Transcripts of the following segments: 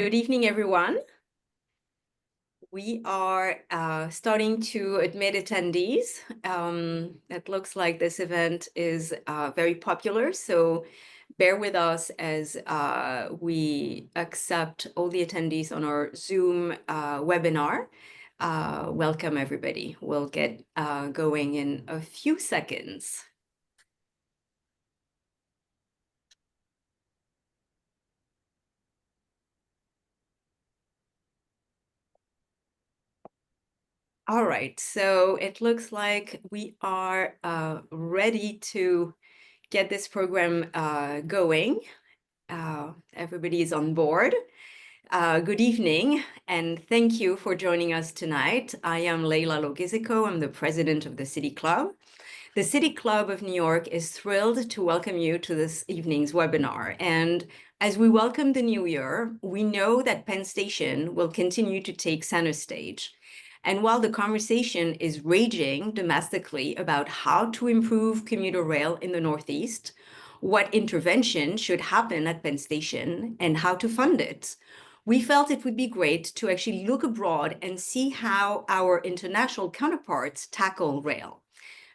Good evening, everyone. We are starting to admit attendees. It looks like this event is very popular, so bear with us as we accept all the attendees on our Zoom webinar. Welcome, everybody. We'll get going in a few seconds. All right, so it looks like we are ready to get this program going. Everybody is on board. Good evening, and thank you for joining us tonight. I am Leila Logizico. I'm the president of the City Club. The City Club of New York is thrilled to welcome you to this evening's webinar. And as we welcome the new year, we know that Penn Station will continue to take center stage. And while the conversation is raging domestically about how to improve commuter rail in the Northeast, what intervention should happen at Penn Station, and how to fund it, we felt it would be great to actually look abroad and see how our international counterparts tackle rail.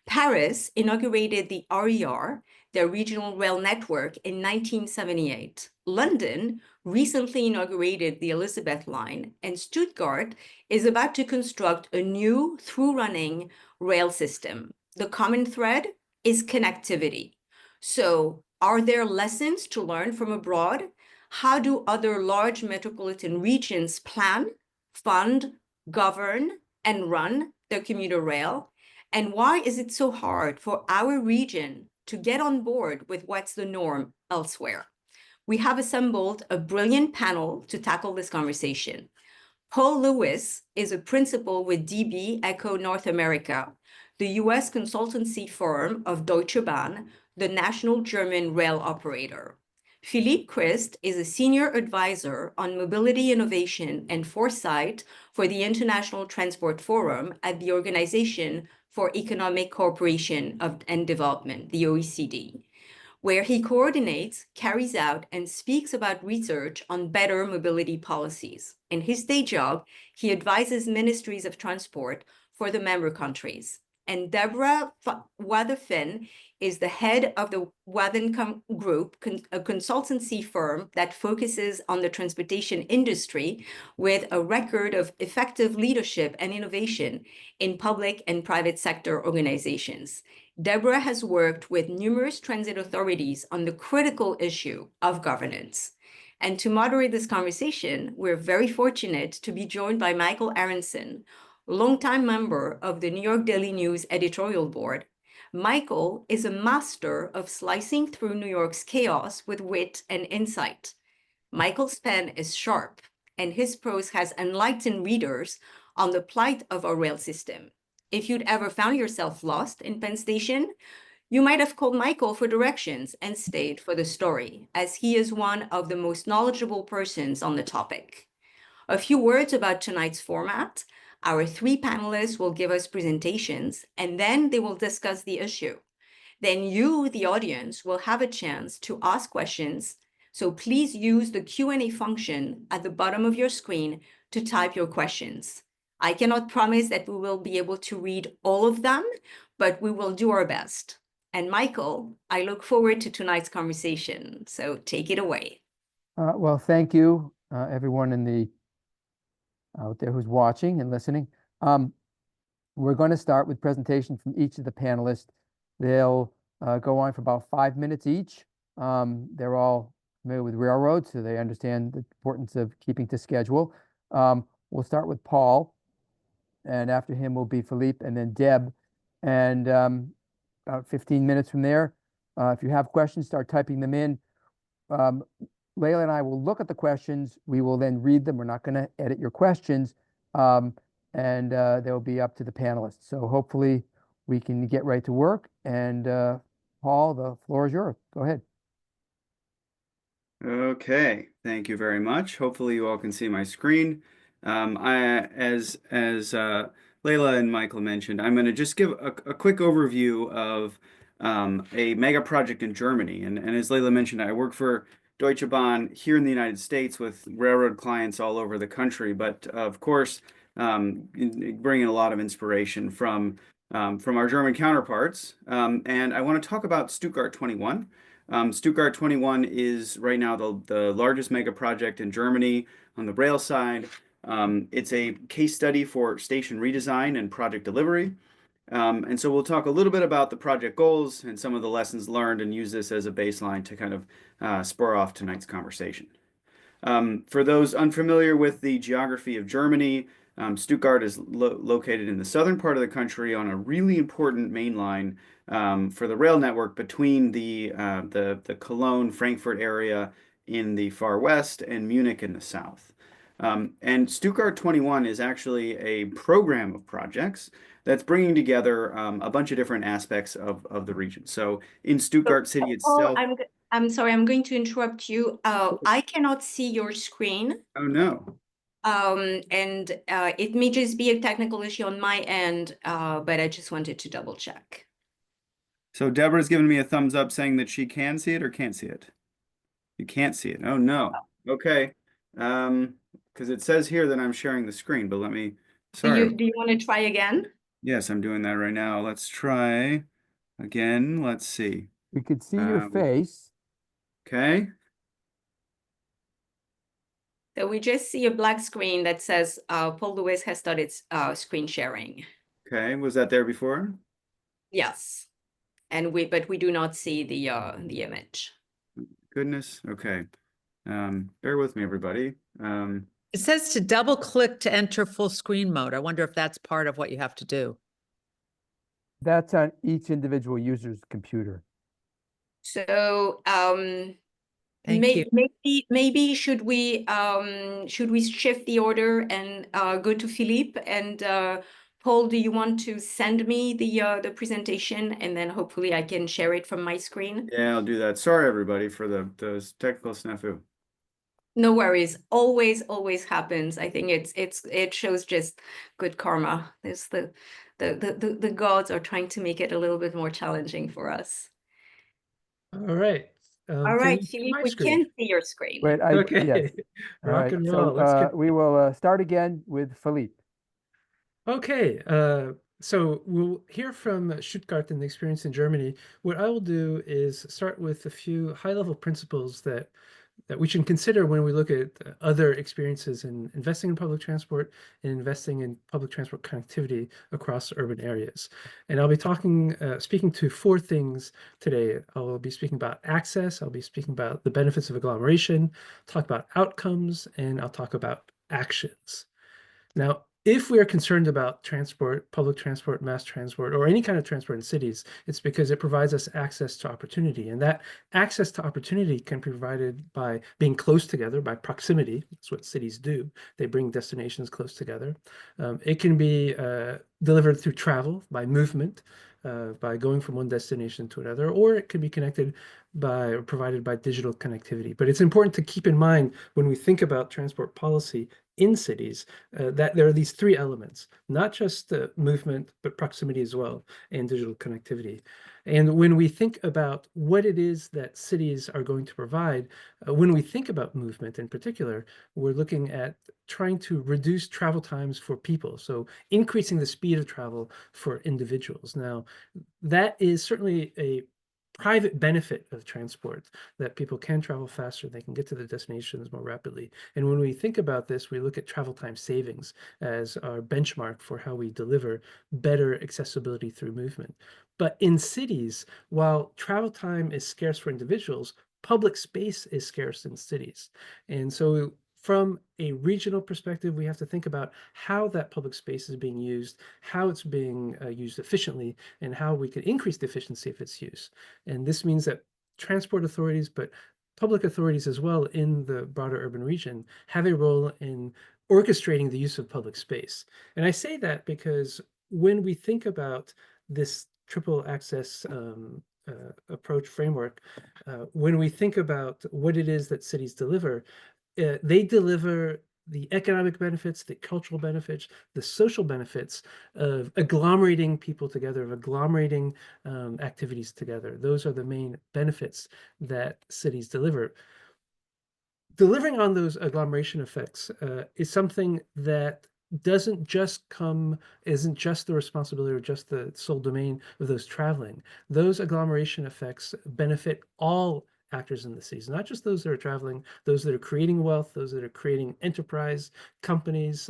Paris inaugurated the RER, their regional rail network, in 1978. London recently inaugurated the Elizabeth Line, and Stuttgart is about to construct a new through-running rail system. The common thread is connectivity. So, are there lessons to learn from abroad? How do other large metropolitan regions plan, fund, govern, and run their commuter rail? And why is it so hard for our region to get on board with what's the norm elsewhere? We have assembled a brilliant panel to tackle this conversation. Paul Lewis is a principal with E.C.O North America, the US consultancy firm of Deutsche Bahn, the national German rail operator. Philippe Crist is a senior advisor on mobility innovation and foresight for the International Transport Forum at the Organization for Economic Cooperation and Development, the OECD, where he coordinates, carries out, and speaks about research on better mobility policies. In his day job, he advises ministries of transport for the member countries. And Deborah Wathen is the head of the Wathen Group, a consultancy firm that focuses on the transportation industry with a record of effective leadership and innovation in public and private sector organizations. Deborah has worked with numerous transit authorities on the critical issue of governance. And to moderate this conversation, we're very fortunate to be joined by Michael Aronson, longtime member of the New York Daily News editorial board. Michael is a master of slicing through New York's chaos with wit and insight. Michael's pen is sharp, and his prose has enlightened readers on the plight of our rail system. If you'd ever found yourself lost in Penn Station, you might have called Michael for directions and stayed for the story, as he is one of the most knowledgeable persons on the topic. A few words about tonight's format. Our three panelists will give us presentations, and then they will discuss the issue. Then you, the audience, will have a chance to ask questions, so please use the Q&A function at the bottom of your screen to type your questions. I cannot promise that we will be able to read all of them, but we will do our best. And Michael, I look forward to tonight's conversation, so take it away. Well, thank you, everyone out there who's watching and listening. We're going to start with presentations from each of the panelists. They'll go on for about 5 minutes each. They're all familiar with railroads, so they understand the importance of keeping to schedule. We'll start with Paul, and after him will be Philippe and then Deb. And about 15 minutes from there, if you have questions, start typing them in. Leila and I will look at the questions. We will then read them. We're not going to edit your questions, and they'll be up to the panelists. So hopefully we can get right to work. And Paul, the floor is yours. Go ahead. Okay, thank you very much. Hopefully you all can see my screen. As Leila and Michael mentioned, I'm going to just give a quick overview of a mega project in Germany. And as Leila mentioned, I work for Deutsche Bahn here in the United States with railroad clients all over the country, but of course, bringing a lot of inspiration from our German counterparts. And I want to talk about Stuttgart 21. Stuttgart 21 is right now the largest mega project in Germany on the rail side. It's a case study for station redesign and project delivery. And so we'll talk a little bit about the project goals and some of the lessons learned and use this as a baseline to kind of spur off tonight's conversation. For those unfamiliar with the geography of Germany, Stuttgart is located in the southern part of the country on a really important main line for the rail network between the Cologne, Frankfurt area in the far west and Munich in the south. And Stuttgart 21 is actually a program of projects that's bringing together a bunch of different aspects of the region. So in Stuttgart City itself. I'm sorry, I'm going to interrupt you. I cannot see your screen. Oh no. And it may just be a technical issue on my end, but I just wanted to double check. So Deborah's giving me a thumbs up saying that she can see it or can't see it. You can't see it. Oh no. Okay. Because it says here that I'm sharing the screen, but let me, sorry. Do you want to try again? Yes, I'm doing that right now. Let's try again. Let's see. We could see your face. Okay. So we just see a black screen that says Paul Lewis has started screen sharing. Okay. Was that there before? Yes. But we do not see the image. Goodness. Okay. Bear with me, everybody. It says to double click to enter full screen mode. I wonder if that's part of what you have to do. That's on each individual user's computer. So Thank you. maybe should we shift the order and go to Philippe and Paul, do you want to send me the presentation and then hopefully I can share it from my screen? Yeah, I'll do that. Sorry, everybody, for the technical snafu. No worries. Always happens. I think it shows just good karma. There's the gods are trying to make it a little bit more challenging for us. All right. All right, Philippe, we can see your screen. Wait, Okay. yes. All Rock right. and So roll. Let's get... we will start again with Philippe. Okay. So we'll hear from Stuttgart and the experience in Germany. What I will do is start with a few high-level principles that we should consider when we look at other experiences in investing in public transport and investing in public transport connectivity across urban areas. And I'll be speaking to four things today. I'll be speaking about access, I'll be speaking about the benefits of agglomeration, talk about outcomes, and I'll talk about actions. Now, if we are concerned about transport, public transport, mass transport, or any kind of transport in cities, it's because it provides us access to opportunity. And that access to opportunity can be provided by being close together, by proximity. That's what cities do. They bring destinations close together. It can be delivered through travel, by movement, by going from one destination to another, or it can be provided by digital connectivity. But it's important to keep in mind when we think about transport policy in cities that there are these three elements, not just movement, but proximity as well, and digital connectivity. And when we think about what it is that cities are going to provide, when we think about movement in particular, we're looking at trying to reduce travel times for people. So increasing the speed of travel for individuals. Now, that is certainly a private benefit of transport, that people can travel faster, they can get to the destinations more rapidly. And when we think about this, we look at travel time savings as our benchmark for how we deliver better accessibility through movement. But in cities, while travel time is scarce for individuals, public space is scarce in cities. And so from a regional perspective, we have to think about how that public space is being used, how it's being used efficiently, and how we can increase the efficiency of its use. And this means that transport authorities, but public authorities as well in the broader urban region, have a role in orchestrating the use of public space. And I say that because when we think about this triple access approach framework, when we think about what it is that cities deliver, they deliver the economic benefits, the cultural benefits, the social benefits of agglomerating people together, of agglomerating activities together. Those are the main benefits that cities deliver. delivering on those agglomeration effects is something that isn't just the responsibility or just the sole domain of those traveling. Those agglomeration effects benefit all actors in the cities, not just those that are traveling, those that are creating wealth, those that are creating enterprise, companies,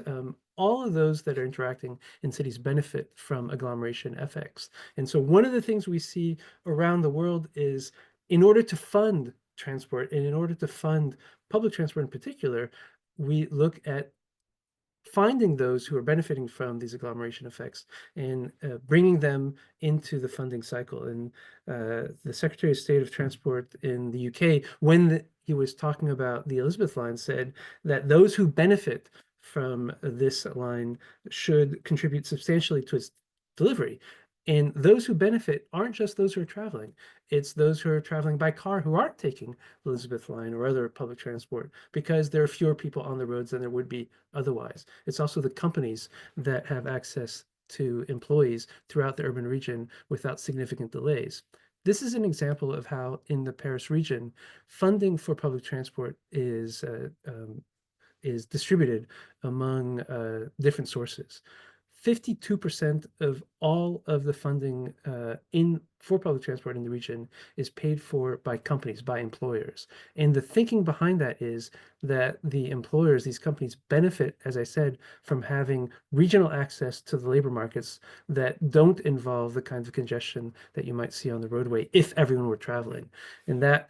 all of those that are interacting in cities benefit from agglomeration effects. And so one of the things we see around the world is, in order to fund transport and in order to fund public transport in particular, we look at finding those who are benefiting from these agglomeration effects and bringing them into the funding cycle. And the Secretary of State of Transport in the UK, when he was talking about the Elizabeth line, said that those who benefit from this line should contribute substantially to its delivery. And those who benefit aren't just those who are traveling. It's those who are traveling by car who aren't taking the Elizabeth line or other public transport, because there are fewer people on the roads than there would be otherwise. It's also the companies that have access to employees throughout the urban region without significant delays. This is an example of how in the Paris region, funding for public transport is distributed among different sources. 52% of all of the funding for public transport in the region is paid for by companies, by employers. And the thinking behind that is that the employers, these companies, benefit, as I said, from having regional access to the labor markets that don't involve the kinds of congestion that you might see on the roadway if everyone were traveling. And that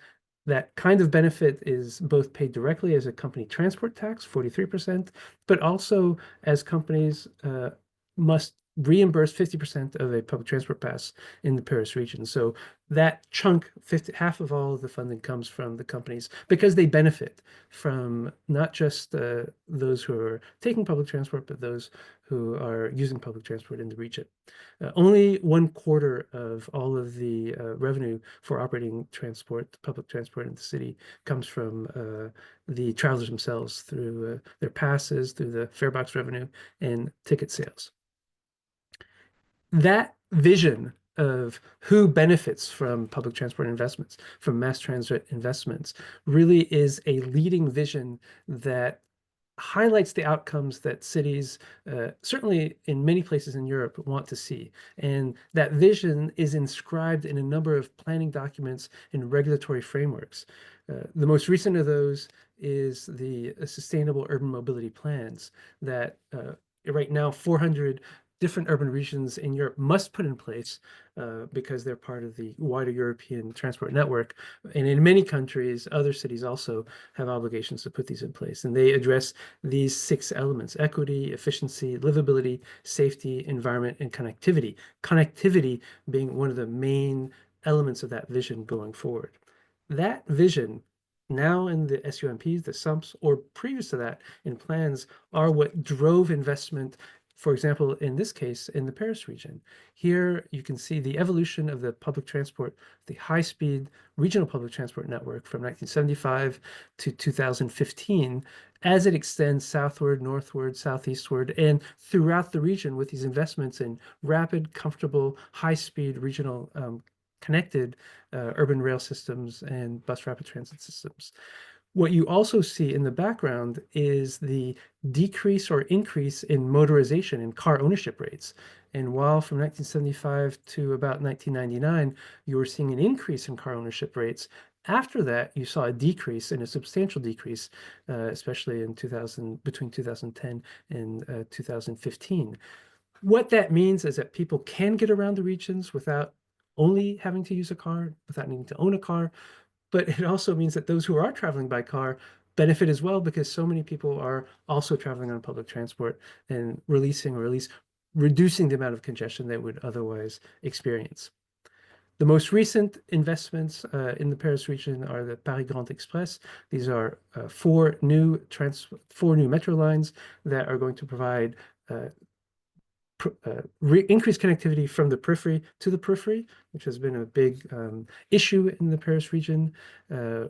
kind of benefit is both paid directly as a company transport tax, 43%, but also as companies must reimburse 50% of a public transport pass in the Paris region. So that chunk, half of all of the funding comes from the companies, because they benefit from not just those who are taking public transport, but those who are using public transport in the region. Only 1/4 of all of the revenue for operating transport, public transport in the city, comes from the travelers themselves through their passes, through the fare box revenue and ticket sales. That vision of who benefits from public transport investments, from mass transit investments, really is a leading vision that highlights the outcomes that cities, certainly in many places in Europe, want to see. And that vision is inscribed in a number of planning documents and regulatory frameworks. The most recent of those is the Sustainable Urban Mobility Plans that right now 400 different urban regions in Europe must put in place because they're part of the wider European transport network. And in many countries, other cities also have obligations to put these in place. And they address these 6 elements: equity, efficiency, livability, safety, environment, and connectivity. Connectivity being one of the main elements of that vision going forward. That vision, now in the SUMPs, the SUMPs, or previous to that in plans, are what drove investment, for example, in this case, in the Paris region. Here you can see the evolution of the public transport, the high-speed regional public transport network from 1975 to 2015, as it extends southward, northward, southeastward, and throughout the region with these investments in rapid, comfortable, high-speed regional connected urban rail systems and bus rapid transit systems. What you also see in the background is the decrease or increase in motorization and car ownership rates. And while from 1975 to about 1999, you were seeing an increase in car ownership rates, after that, you saw a decrease, and a substantial decrease, especially in between 2010 and 2015. What that means is that people can get around the regions without only having to use a car, without needing to own a car. But it also means that those who are traveling by car benefit as well, because so many people are also traveling on public transport and reducing the amount of congestion they would otherwise experience. The most recent investments in the Paris region are the Paris Grand Express. These are 4 new metro lines that are going to provide increase connectivity from the periphery to the periphery, which has been a big issue in the Paris region,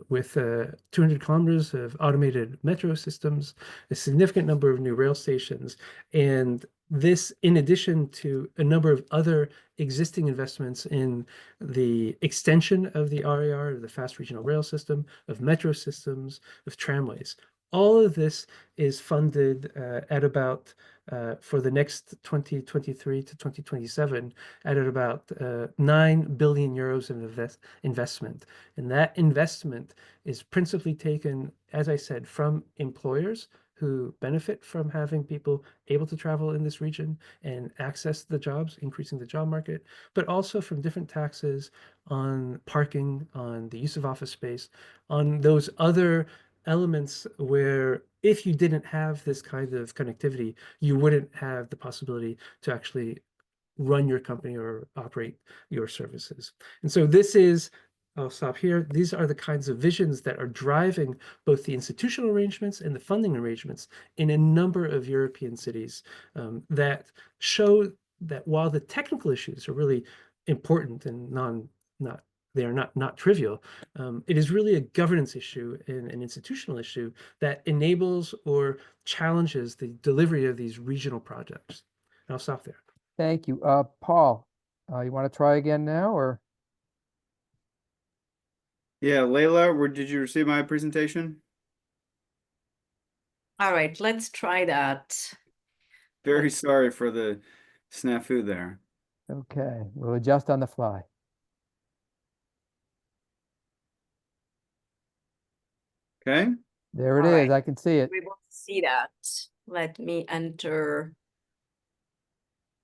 with 200 kilometers of automated metro systems, a significant number of new rail stations, and this in addition to a number of other existing investments in the extension of the RAR, the fast regional rail system, of metro systems, of tramways. All of this is funded at about for the next 2023 to 2027 at about 9 billion euros of investment. And that investment is principally taken, as I said, from employers who benefit from having people able to travel in this region and access the jobs, increasing the job market, but also from different taxes on parking, on the use of office space, on those other elements where if you didn't have this kind of connectivity, you wouldn't have the possibility to actually run your company or operate your services. And so this is, I'll stop here. These are the kinds of visions that are driving both the institutional arrangements and the funding arrangements in a number of European cities, that show that while the technical issues are really important and they are not trivial. It is really a governance issue and an institutional issue that enables or challenges the delivery of these regional projects. And I'll stop there. Thank you. Paul, you want to try again now, or? Yeah, Layla, did you receive my presentation? All right, let's try that. Very sorry for the snafu there. Okay, we'll adjust on the fly. Okay. There it All is. right. I can see it. We will see that. Let me enter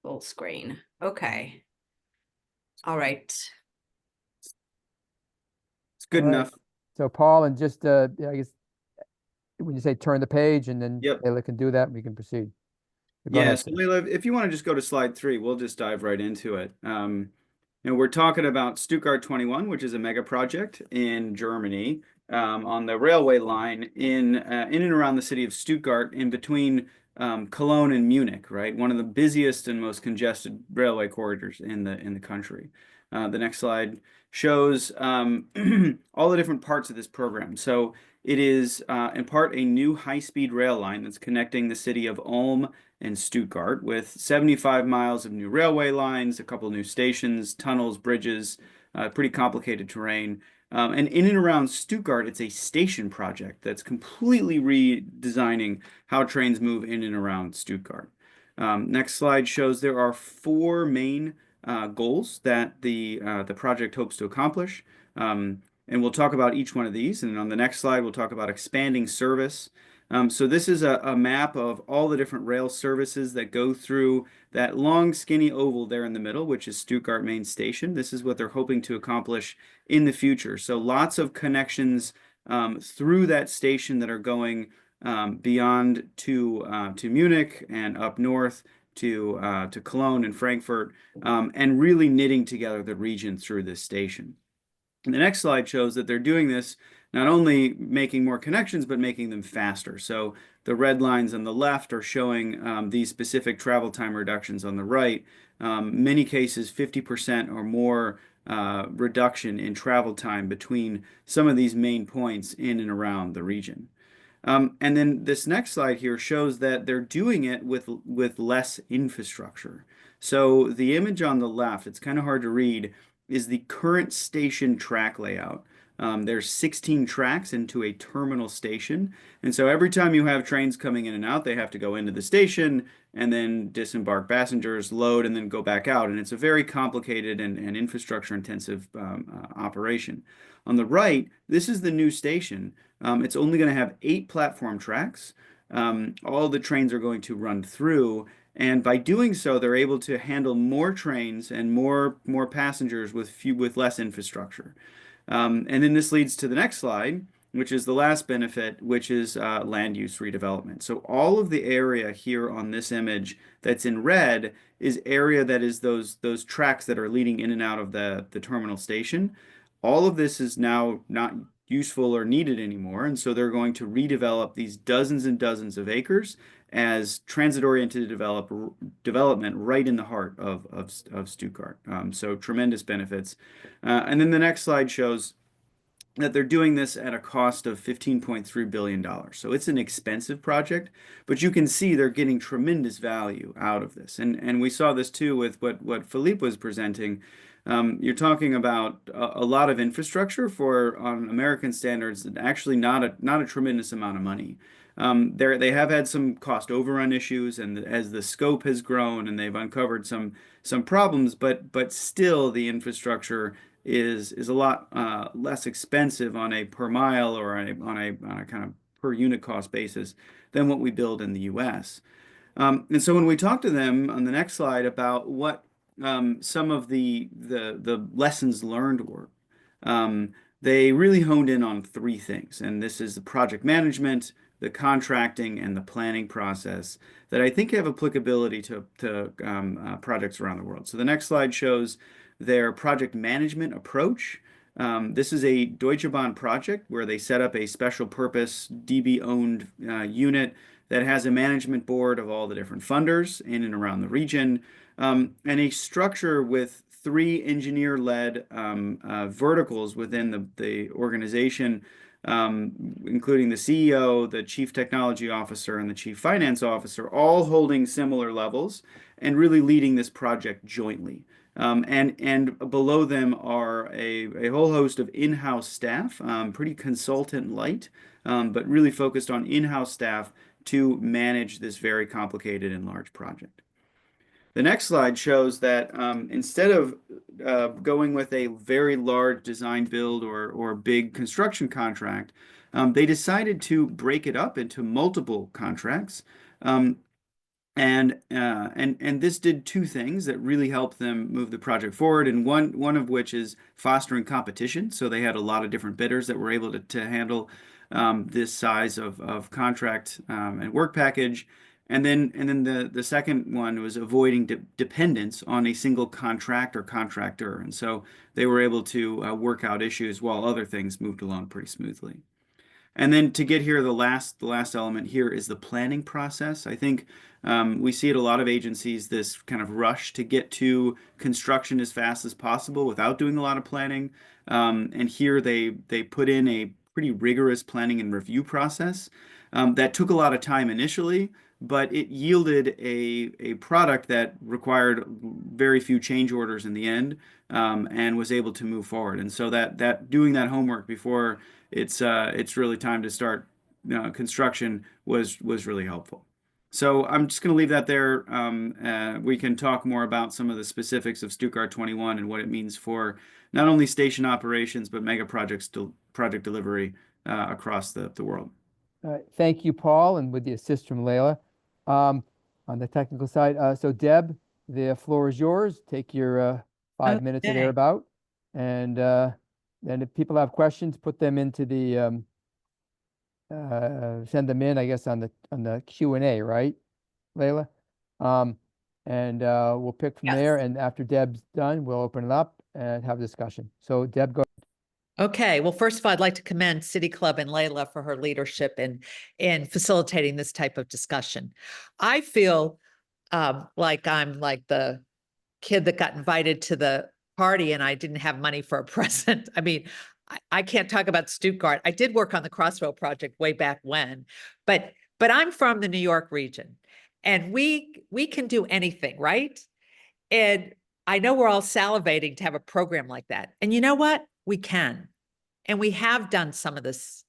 full screen. Okay. All right. It's good All right. enough. So Paul, and just I guess when you say turn the page, and then Yep. Layla can do that, we can proceed. Go Yeah, ahead, so sir. Layla, if you want to just go to slide 3, we'll just dive right into it. We're talking about Stuttgart 21, which is a mega project in Germany, on the railway line in and around the city of Stuttgart, in between Cologne and Munich, right? One of the busiest and most congested railway corridors in the country. The next slide shows all the different parts of this program. So it is in part a new high-speed rail line that's connecting the city of Ulm and Stuttgart, with 75 miles of new railway lines, a couple new stations, tunnels, bridges, pretty complicated terrain. And in and around Stuttgart, it's a station project that's completely redesigning how trains move in and around Stuttgart. Next slide shows there are 4 main goals that the project hopes to accomplish. And we'll talk about each one of these. And on the next slide, we'll talk about expanding service. So this is a map of all the different rail services that go through that long skinny oval there in the middle, which is Stuttgart Main Station. This is what they're hoping to accomplish in the future. So lots of connections through that station that are going beyond to Munich and up north to Cologne and Frankfurt, and really knitting together the region through this station. And the next slide shows that they're doing this not only making more connections, but making them faster. So the red lines on the left are showing these specific travel time reductions on the right. Many cases, 50% or more reduction in travel time between some of these main points in and around the region. And then this next slide here shows that they're doing it with less infrastructure. So the image on the left, it's kind of hard to read, is the current station track layout. There's 16 tracks into a terminal station. And so every time you have trains coming in and out, they have to go into the station and then disembark passengers, load, and then go back out. And it's a very complicated and infrastructure intensive operation. On the right, this is the new station. It's only going to have 8 platform tracks. All the trains are going to run through. And by doing so, they're able to handle more trains and more passengers with less infrastructure. And then this leads to the next slide, which is the last benefit, which is land use redevelopment. So all of the area here on this image that's in red is area that is those tracks that are leading in and out of the terminal station. All of this is now not useful or needed anymore. And so they're going to redevelop these dozens and dozens of acres as transit-oriented development right in the heart of Stuttgart. So tremendous benefits. And then the next slide shows that they're doing this at a cost of $15.3 billion. So it's an expensive project, but you can see they're getting tremendous value out of this. And we saw this too with what Philippe was presenting. You're talking about a lot of infrastructure for, on American standards, actually not a tremendous amount of money. They have had some cost overrun issues, and as the scope has grown, and they've uncovered some problems, but still the infrastructure is a lot less expensive on a per mile or on a kind of per unit cost basis than what we build in the U.S. And so when we talk to them on the next slide about what some of the lessons learned were, they really honed in on three things, and this is the project management, the contracting, and the planning process that I think have applicability to projects around the world. So the next slide shows their project management approach. This is a Deutsche Bahn project where they set up a special purpose DB-owned unit that has a management board of all the different funders in and around the region, and a structure with three engineer-led verticals within the organization, including the CEO, the Chief Technology Officer, and the Chief Finance Officer, all holding similar levels and really leading this project jointly. And below them are a whole host of in-house staff, pretty consultant light, but really focused on in-house staff to manage this very complicated and large project. The next slide shows that instead of going with a very large design build or big construction contract, they decided to break it up into multiple contracts. And this did two things that really helped them move the project forward, and one of which is fostering competition. So they had a lot of different bidders that were able to handle this size of contract and work package. And then the second one was avoiding dependence on a single contract or contractor. And so they were able to work out issues while other things moved along pretty smoothly. And then to get here, the last element here is the planning process. I think we see at a lot of agencies this kind of rush to get to construction as fast as possible without doing a lot of planning. And here they put in a pretty rigorous planning and review process that took a lot of time initially, but it yielded a product that required very few change orders in the end, and was able to move forward. And so that doing that homework before it's really time to start construction was really helpful. So I'm just going to leave that there. We can talk more about some of the specifics of Stuttgart 21 and what it means for not only station operations, but mega project delivery across the world. Thank you, Paul, and with the assist from Layla on the technical side. So Deb, the floor is yours. Take your 5 minutes or thereabout. And then if people have questions, put them into the send them in, I guess, on the Q&A, right, Layla? And we'll pick from there. And after Deb's done, we'll open it up and have a discussion. So Deb, go. Okay, well, first of all, I'd like to commend City Club and Layla for her leadership in facilitating this type of discussion. I feel like I'm like the kid that got invited to the party and I didn't have money for a present. I mean, I can't talk about Stuttgart. I did work on the Crossrail project way back when, but I'm from the New York region, and we can do anything, right? And I know we're all salivating to have a program like that. And you know what? We can. And we have done some of this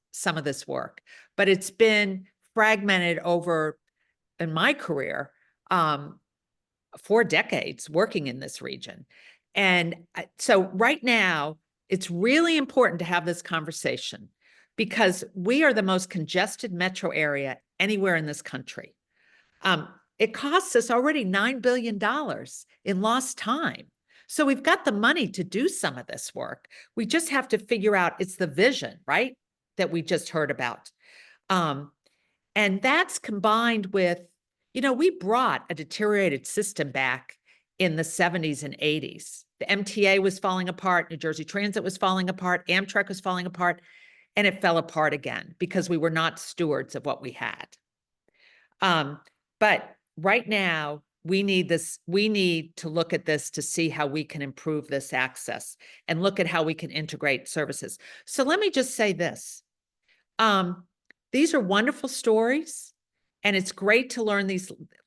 work, but it's been fragmented over, in my career, 4 decades working in this region. And so right now, it's really important to have this conversation because we are the most congested metro area anywhere in this country. It costs us already $9 billion in lost time. So we've got the money to do some of this work. We just have to figure out, it's the vision, right, that we just heard about. And that's combined with, we brought a deteriorated system back in the 70s and 80s. The MTA was falling apart, New Jersey Transit was falling apart, Amtrak was falling apart. and it fell apart again because we were not stewards of what we had. But right now, we need to look at this to see how we can improve this access and look at how we can integrate services. So let me just say this. These are wonderful stories, and it's great to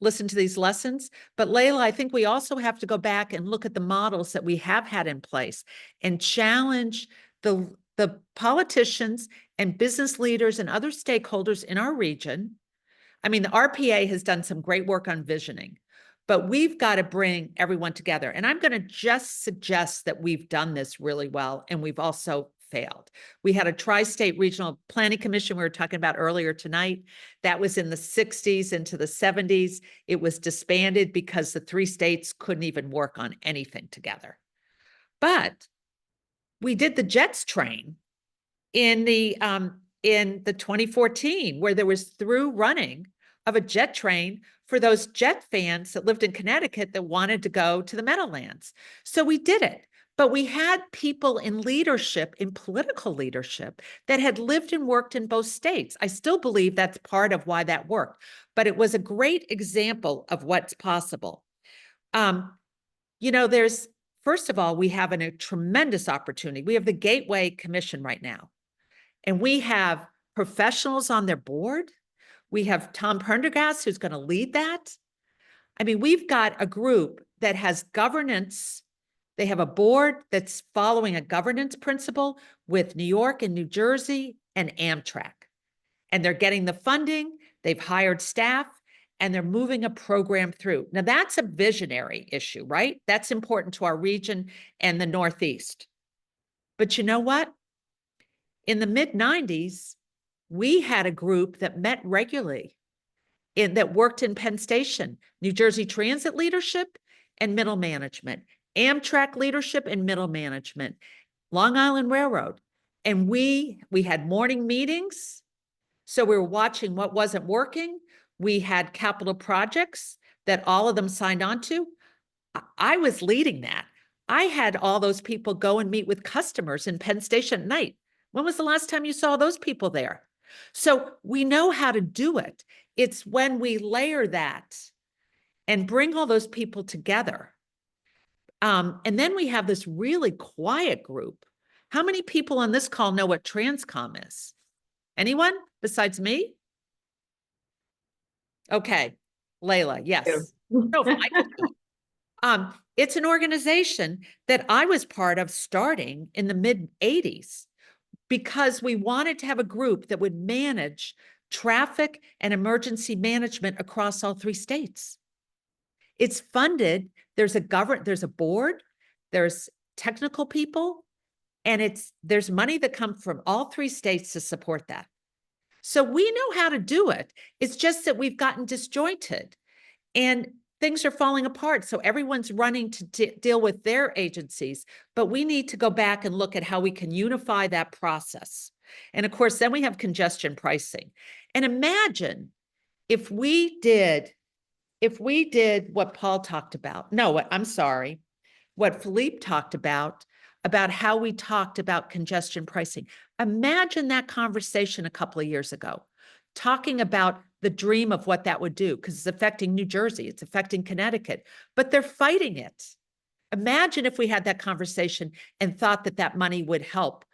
listen to these lessons. But Layla, I think we also have to go back and look at the models that we have had in place and challenge the politicians and business leaders and other stakeholders in our region. I mean, the RPA has done some great work on visioning, but we've got to bring everyone together. And I'm going to just suggest that we've done this really well, and we've also failed. We had a tri-state regional planning commission we were talking about earlier tonight. That was in the 60s into the 70s. It was disbanded because the 3 states couldn't even work on anything together. But we did the JETS train in the 2014, where there was through running of a jet train for those jet fans that lived in Connecticut that wanted to go to the Meadowlands. So we did it. But we had people in leadership, in political leadership, that had lived and worked in both states. I still believe that's part of why that worked. But it was a great example of what's possible. You know, first of all, we have a tremendous opportunity. We have the Gateway Commission right now, and we have professionals on their board. We have Tom Prendergast, who's going to lead that. I mean, we've got a group that has governance. They have a board that's following a governance principle with New York and New Jersey and Amtrak. And they're getting the funding, they've hired staff, and they're moving a program through. Now, that's a visionary issue, right? That's important to our region and the Northeast. But you know what? In the mid-90s, we had a group that met regularly that worked in Penn Station, New Jersey Transit leadership and middle management, Amtrak leadership and middle management, Long Island Railroad. And we had morning meetings. So we were watching what wasn't working. We had capital projects that all of them signed on to. I was leading that. I had all those people go and meet with customers in Penn Station at night. When was the last time you saw those people there? So we know how to do it. It's when we layer that and bring all those people together. And then we have this really quiet group. How many people on this call know what Transcom is? Anyone besides me? Okay, Layla, yes. No, Michael. It's an organization that I was part of starting in the mid-80s because we wanted to have a group that would manage traffic and emergency management across all 3 states. It's funded. There's a board, there's technical people, and there's money that comes from all 3 states to support that. So we know how to do it. It's just that we've gotten disjointed and things are falling apart. So everyone's running to deal with their agencies, but we need to go back and look at how we can unify that process. And of course, then we have congestion pricing. And imagine if we did what Paul talked about. No, I'm sorry, what Philippe talked about how we talked about congestion pricing. Imagine that conversation a couple of years ago, talking about the dream of what that would do, because it's affecting New Jersey, it's affecting Connecticut, but they're fighting it. Imagine if we had that conversation and thought that that money would help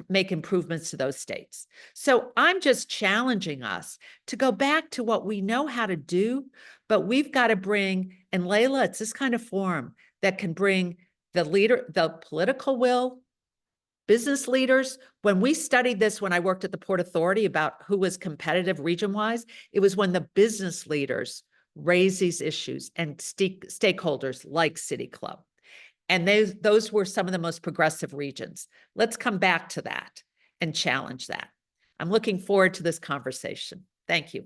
make improvements to those states. So I'm just challenging us to go back to what we know how to do, but we've got to bring, and Layla, it's this kind of forum that can bring the political will, business leaders. When we studied this, when I worked at the Port Authority about who was competitive region-wise, it was when the business leaders raised these issues and stakeholders like City Club. And those were some of the most progressive regions. Let's come back to that and challenge that. I'm looking forward to this conversation. Thank you.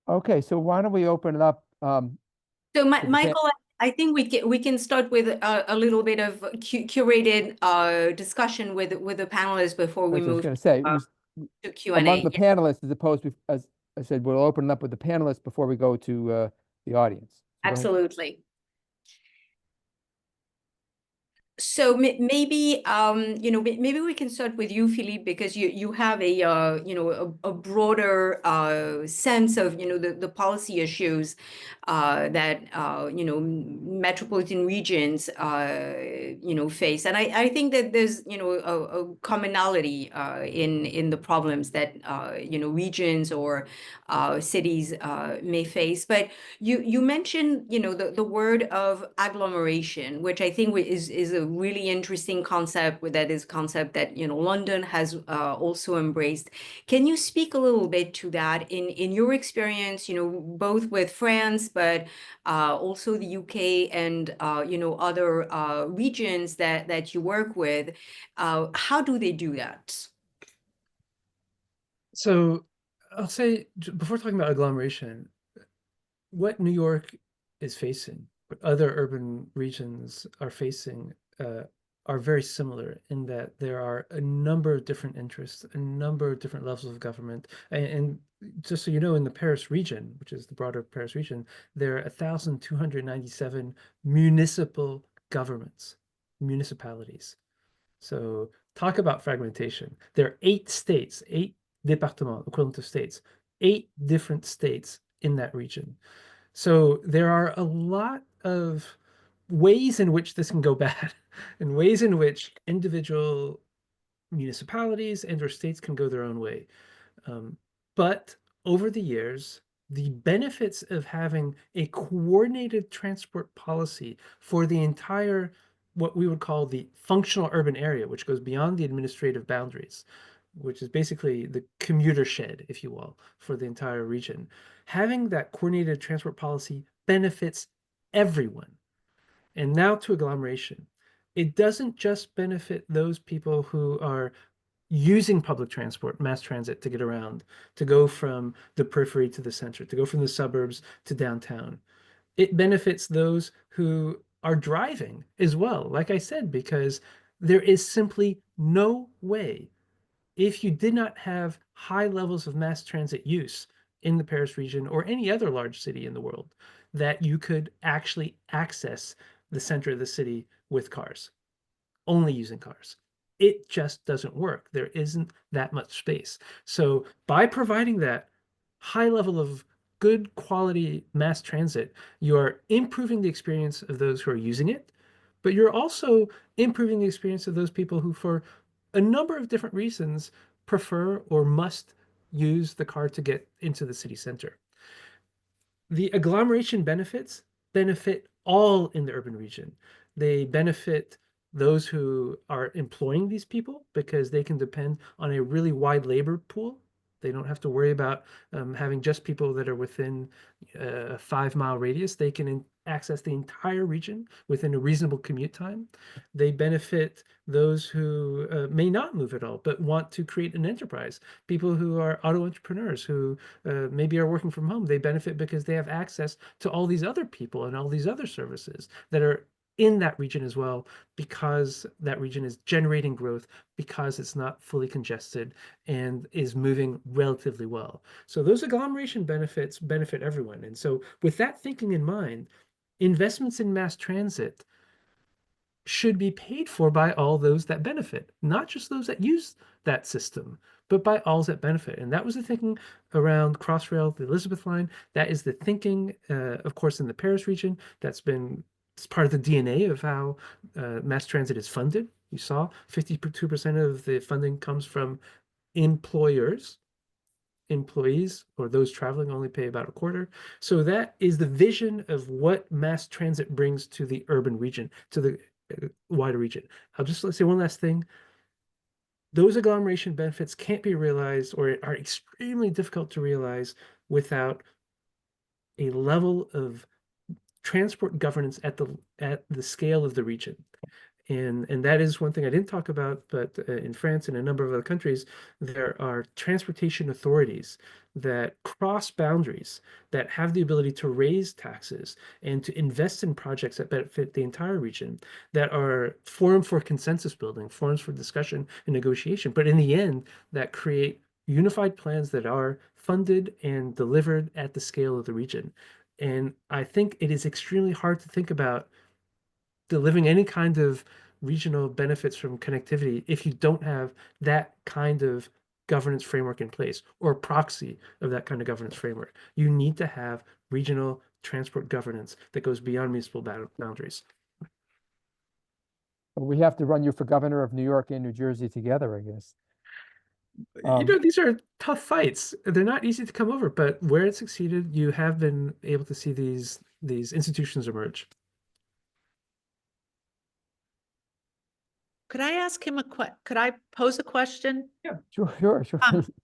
Okay, so why don't we open it up? So Michael, I think we can start with a little bit of curated discussion with the panelists before we move to Q&A. Among the panelists, as opposed to, as I said, we'll open it up with the panelists before we go to the audience. So absolutely. So maybe maybe we can start with you, Philippe, because you have a a broader sense of the policy issues that metropolitan regions face, and I think that there's a commonality in the problems that regions or cities may face. But you mentioned the word of agglomeration, which I think is a really interesting concept. That is a concept that London has also embraced. Can you speak a little bit to that in your experience, both with France, but also the UK and other regions that you work with? How do they do that? So I'll say, before talking about agglomeration, what New York is facing, what other urban regions are facing, are very similar in that there are a number of different interests, a number of different levels of government. And just so you know, in the Paris region, which is the broader Paris region, there are 1,297 municipal governments, municipalities. So talk about fragmentation. There are 8 states, 8 départements, equivalent to states, 8 different states in that region. So there are a lot of ways in which this can go bad, and ways in which individual municipalities and or states can go their own way. But over the years, the benefits of having a coordinated transport policy for the entire, what we would call the functional urban area, which goes beyond the administrative boundaries, which is basically the commuter shed, if you will, for the entire region. Having that coordinated transport policy benefits everyone. And now to agglomeration. It doesn't just benefit those people who are using public transport, mass transit, to get around, to go from the periphery to the center, to go from the suburbs to downtown. It benefits those who are driving as well, like I said, because there is simply no way, if you did not have high levels of mass transit use in the Paris region or any other large city in the world, that you could actually access the center of the city with cars, only using cars. It just doesn't work. There isn't that much space. So by providing that high level of good quality mass transit, you are improving the experience of those who are using it, but you're also improving the experience of those people who, for a number of different reasons, prefer or must use the car to get into the city center. The agglomeration benefits benefit all in the urban region. They benefit those who are employing these people because they can depend on a really wide labor pool. They don't have to worry about having just people that are within a 5-mile radius. They can access the entire region within a reasonable commute time. They benefit those who may not move at all, but want to create an enterprise. People who are auto entrepreneurs who maybe are working from home. They benefit because they have access to all these other people and all these other services that are in that region as well, because that region is generating growth, because it's not fully congested and is moving relatively well. So those agglomeration benefits benefit everyone. And so with that thinking in mind, investments in mass transit should be paid for by all those that benefit, not just those that use that system, but by all that benefit. And that was the thinking around Crossrail, the Elizabeth line. That is the thinking, of course, in the Paris region. It's part of the DNA of how mass transit is funded. You saw 52% of the funding comes from employers. Employees or those traveling only pay about a quarter. So that is the vision of what mass transit brings to the urban region, to the wider region. I'll just say one last thing. Those agglomeration benefits can't be realized, or are extremely difficult to realize, without a level of transport governance at the scale of the region. And that is one thing I didn't talk about, but in France and a number of other countries, there are transportation authorities that cross boundaries, that have the ability to raise taxes and to invest in projects that benefit the entire region, that are forum for consensus building, forums for discussion and negotiation, but in the end, that create unified plans that are funded and delivered at the scale of the region. And I think it is extremely hard to think about delivering any kind of regional benefits from connectivity if you don't have that kind of governance framework in place or proxy of that kind of governance framework. You need to have regional transport governance that goes beyond municipal boundaries. We have to run you for governor of New York and New Jersey together, I guess. You know, these are tough fights. They're not easy to come over, but where it succeeded, you have been able to see these institutions emerge. Could I ask him could I pose a question? Sure.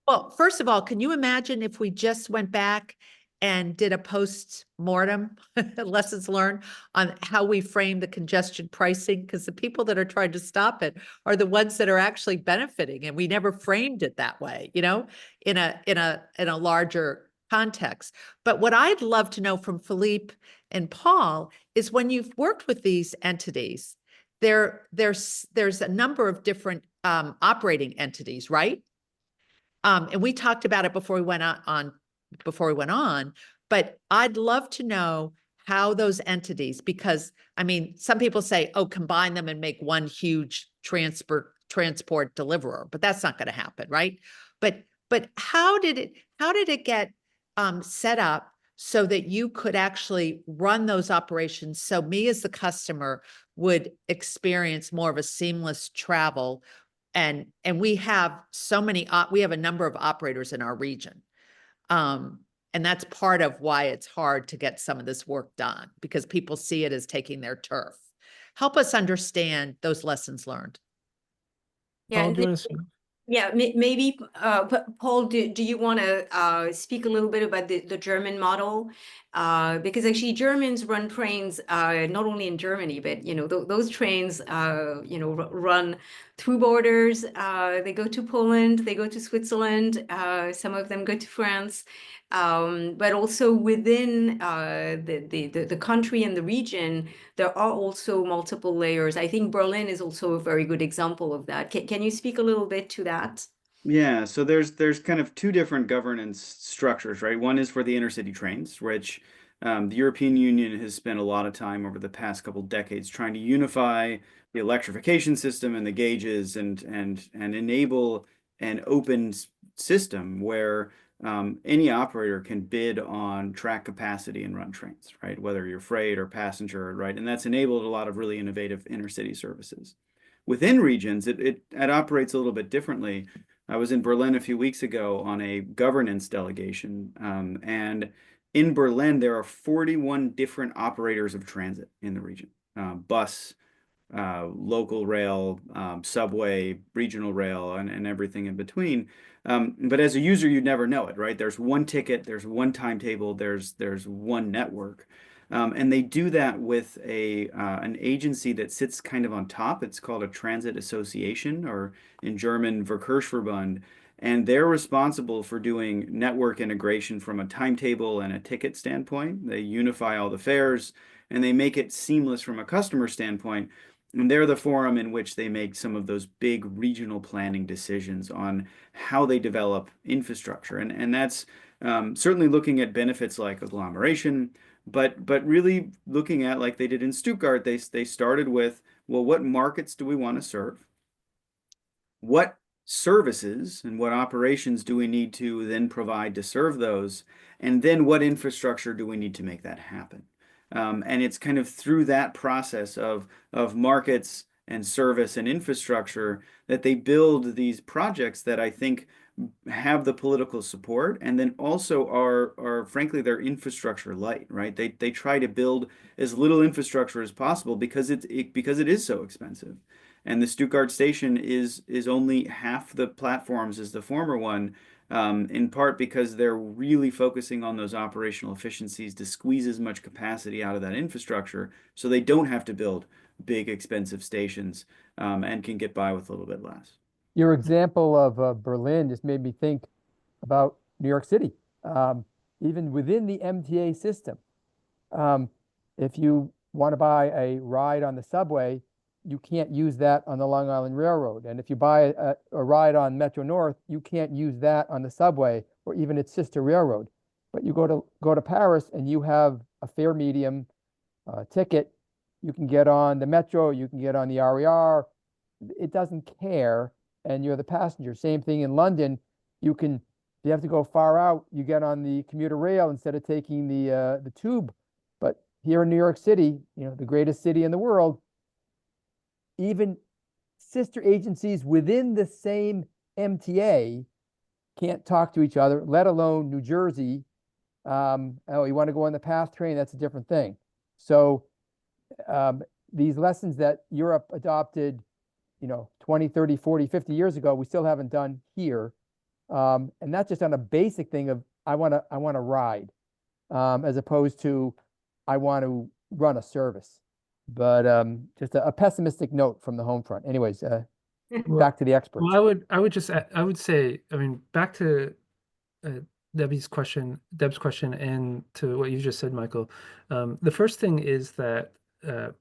Well, first of all, can you imagine if we just went back and did a post-mortem lessons learned on how we frame the congestion pricing? Because the people that are trying to stop it are the ones that are actually benefiting, and we never framed it that way, you know, in a larger context. But what I'd love to know from Philippe and Paul is when you've worked with these entities, there's a number of different operating entities, right? And we talked about it before we went on, but I'd love to know how those entities, because I mean, some people say, oh, combine them and make one huge transport deliverer, but that's not going to happen, right? But how did it get set up so that you could actually run those operations so me as the customer would experience more of a seamless travel? And we have we have a number of operators in our region. And that's part of why it's hard to get some of this work done, because people see it as taking their turf. Help us understand those lessons learned. Yeah, Paul, do you want to? yeah, maybe, Paul, do you want to speak a little bit about the German model? Because actually Germans run trains not only in Germany, but, you know, those trains, you know, run through borders. They go to Poland, they go to Switzerland, some of them go to France. But also within the country and the region, there are also multiple layers. I think Berlin is also a very good example of that. Can you speak a little bit to that? Yeah, so there's kind of two different governance structures, right? One is for the intercity trains, which the European Union has spent a lot of time over the past couple decades trying to unify the electrification system and the gauges and enable an open system where any operator can bid on track capacity and run trains, right? Whether you're freight or passenger, right? And that's enabled a lot of really innovative intercity services. Within regions, it operates a little bit differently. I was in Berlin a few weeks ago on a governance delegation, and in Berlin, there are 41 different operators of transit in the region. Bus, local rail, subway, regional rail, and everything in between. But as a user, you'd never know it, right? There's one ticket, there's one timetable, there's one network. And they do that with an agency that sits kind of on top. It's called a transit association, or in German, Verkehrsverbund. And they're responsible for doing network integration from a timetable and a ticket standpoint. They unify all the fares and they make it seamless from a customer standpoint. And they're the forum in which they make some of those big regional planning decisions on how they develop infrastructure. And that's certainly looking at benefits like agglomeration, but really looking at, like they did in Stuttgart, they started with, well, what markets do we want to serve? What services and what operations do we need to then provide to serve those? And then what infrastructure do we need to make that happen? And it's kind of through that process of markets and service and infrastructure that they build these projects that I think have the political support, and then also are frankly, they're infrastructure light, right? They try to build as little infrastructure as possible because it is so expensive. And the Stuttgart station is only half the platforms as the former one, in part because they're really focusing on those operational efficiencies to squeeze as much capacity out of that infrastructure so they don't have to build big, expensive stations, and can get by with a little bit less. Your example of Berlin just made me think about New York City. Even within the MTA system, if you want to buy a ride on the subway, you can't use that on the Long Island Railroad. And if you buy a ride on Metro North, you can't use that on the subway or even its sister railroad. But you go to Paris and you have a fare medium ticket You can get on the metro, you can get on the RER. It doesn't care, and you're the passenger. Same thing in London. If you have to go far out, you get on the commuter rail instead of taking the tube. But here in New York City, the greatest city in the world, even sister agencies within the same MTA can't talk to each other, let alone New Jersey. Oh, you want to go on the PATH train? That's a different thing. So these lessons that Europe adopted, 20, 30, 40, 50 years ago, we still haven't done here. And that's just on a basic thing of I want to ride, as opposed to I want to run a service. But just a pessimistic note from the home front. Anyways, back to the experts. Well, I would say, I mean, back to Deb's question, and to what you just said, Michael. The first thing is that the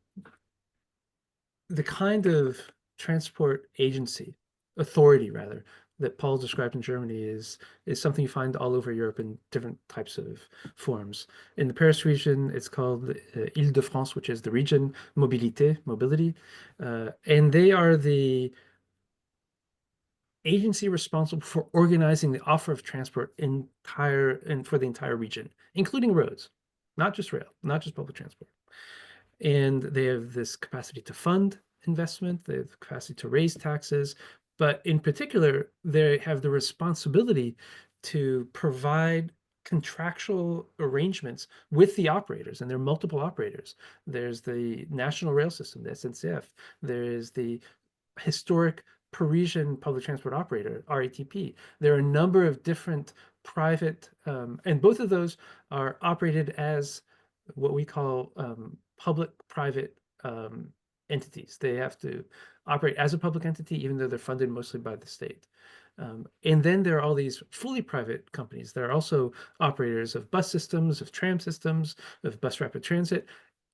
kind of transport agency, authority rather, that Paul described in Germany is something you find all over Europe in different types of forms. In the Paris region, it's called Île-de-France, which is the region mobility, and they are the agency responsible for organizing the offer of transport for the entire region, including roads, not just rail, not just public transport. And they have this capacity to fund investment, they have the capacity to raise taxes, but in particular, they have the responsibility to provide contractual arrangements with the operators, and there are multiple operators. There's the National Rail System, the SNCF. There is the historic Parisian public transport operator, RATP. There are a number of different private, and both of those are operated as what we call public-private entities. They have to operate as a public entity, even though they're funded mostly by the state. And then there are all these fully private companies. There are also operators of bus systems, of tram systems, of bus rapid transit,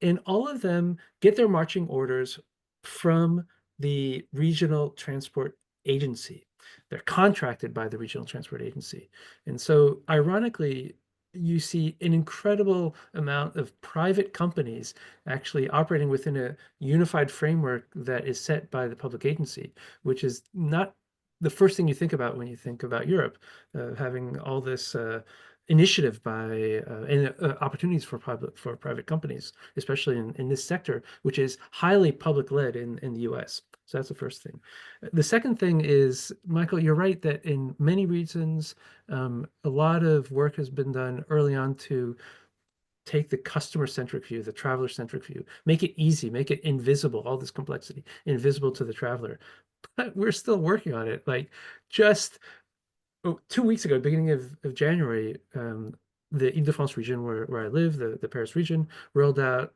and all of them get their marching orders from the regional transport agency. They're contracted by the regional transport agency. And so ironically, you see an incredible amount of private companies actually operating within a unified framework that is set by the public agency, which is not the first thing you think about when you think about Europe, having all this initiative by and opportunities for private companies, especially in this sector, which is highly public-led in the US. So that's the first thing. The second thing is, Michael, you're right that in many regions, a lot of work has been done early on to take the customer-centric view, the traveler-centric view, make it easy, make it invisible, all this complexity, invisible to the traveler. But we're still working on it. Like just 2 weeks ago, beginning of January, the Ile-de-France region where I live, the Paris region, rolled out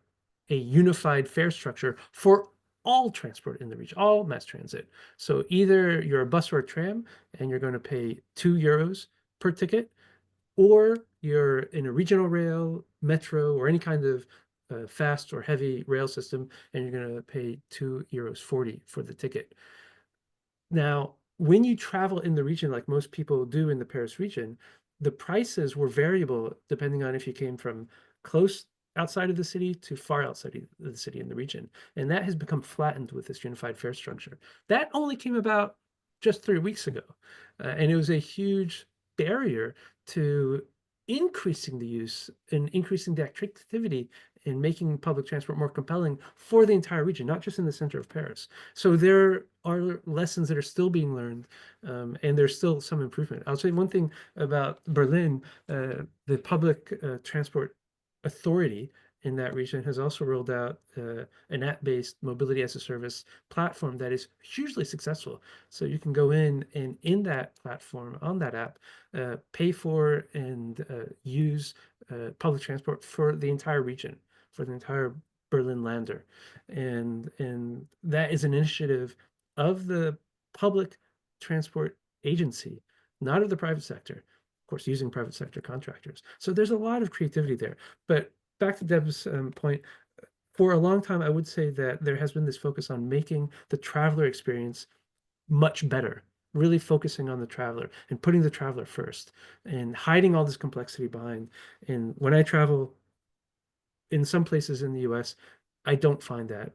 a unified fare structure for all transport in the region, all mass transit. So either you're a bus or a tram and you're going to pay €2 per ticket, or you're in a regional rail, metro, or any kind of fast or heavy rail system, and you're going to pay €2.40 for the ticket. Now, when you travel in the region, like most people do in the Paris region, the prices were variable depending on if you came from close outside of the city to far outside of the city in the region. And that has become flattened with this unified fare structure. That only came about just 3 weeks ago. And it was a huge barrier to increasing the use and increasing the activity in making public transport more compelling for the entire region, not just in the center of Paris. So there are lessons that are still being learned, and there's still some improvement. I'll say one thing about Berlin, the public transport authority in that region has also rolled out an app-based mobility as a service platform that is hugely successful. So you can go in and in that platform, on that app, pay for and use public transport for the entire region, for the entire Berlin Lander. And that is an initiative of the public transport agency, not of the private sector. Of course, using private sector contractors. So there's a lot of creativity there. But back to Deb's point, for a long time, I would say that there has been this focus on making the traveler experience much better, really focusing on the traveler and putting the traveler first and hiding all this complexity behind. And when I travel in some places in the US, I don't find that.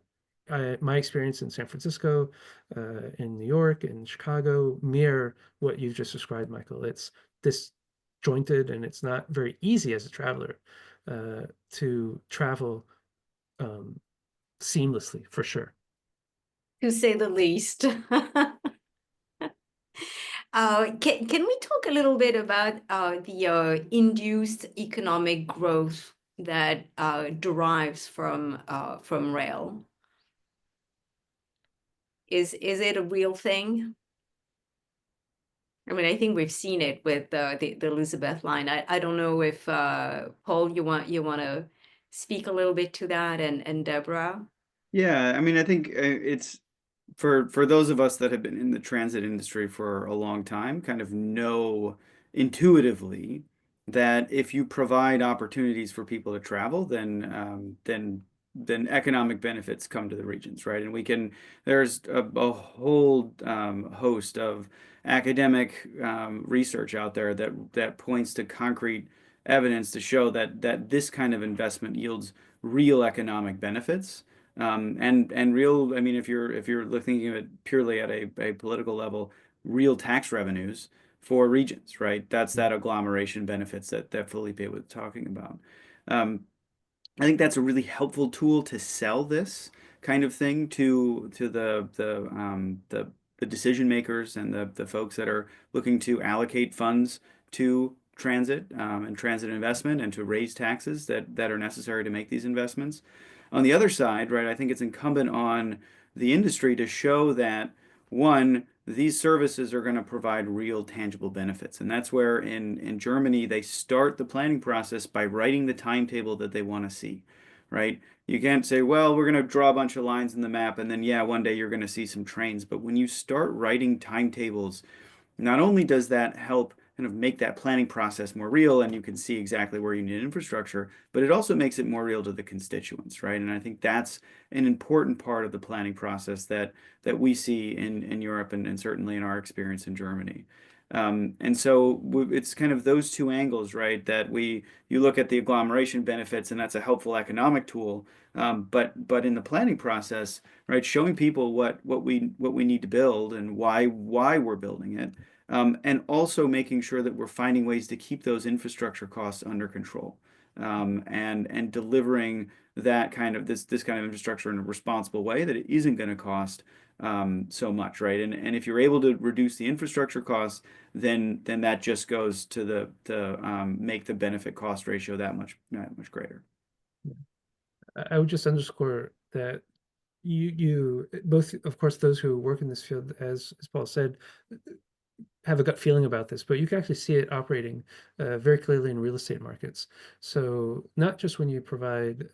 My experience in San Francisco, in New York, in Chicago mirror what you've just described, Michael. It's disjointed, and it's not very easy as a traveler to travel seamlessly, for sure. To say the least. Can we talk a little bit about the induced economic growth that derives from rail? Is it a real thing? I mean, I think we've seen it with the Elizabeth line. I don't know if Paul, you want to speak a little bit to that, and Deborah. Yeah, I mean, I think it's for those of us that have been in the transit industry for a long time, kind of know intuitively that if you provide opportunities for people to travel, then economic benefits come to the regions, right? And there's a whole host of academic research out there that points to concrete evidence to show that this kind of investment yields real economic benefits. And real, I mean, if you're thinking of it purely at a political level, real tax revenues for regions, right? That's that agglomeration benefits that Philippe was talking about. I think that's a really helpful tool to sell this kind of thing to the decision makers and the folks that are looking to allocate funds to transit and transit investment and to raise taxes that are necessary to make these investments. On the other side, right, I think it's incumbent on the industry to show that, one, these services are going to provide real tangible benefits. And that's where in Germany, they start the planning process by writing the timetable that they want to see, right? You can't say, well, we're going to draw a bunch of lines in the map and then, yeah, one day you're going to see some trains. But when you start writing timetables, not only does that help kind of make that planning process more real and you can see exactly where you need infrastructure, but it also makes it more real to the constituents, right? And I think that's an important part of the planning process that we see in Europe and certainly in our experience in Germany. And so it's kind of those two angles, right? That you look at the agglomeration benefits, and that's a helpful economic tool. But in the planning process, right, showing people what we need to build and why we're building it, and also making sure that we're finding ways to keep those infrastructure costs under control, and delivering that kind of this kind of infrastructure in a responsible way that it isn't going to cost so much, right? And if you're able to reduce the infrastructure costs, then that just goes to make the benefit cost ratio that much greater. I would just underscore that you both, of course, those who work in this field, as Paul said, have a gut feeling about this, but you can actually see it operating very clearly in real estate markets. So not just when you provide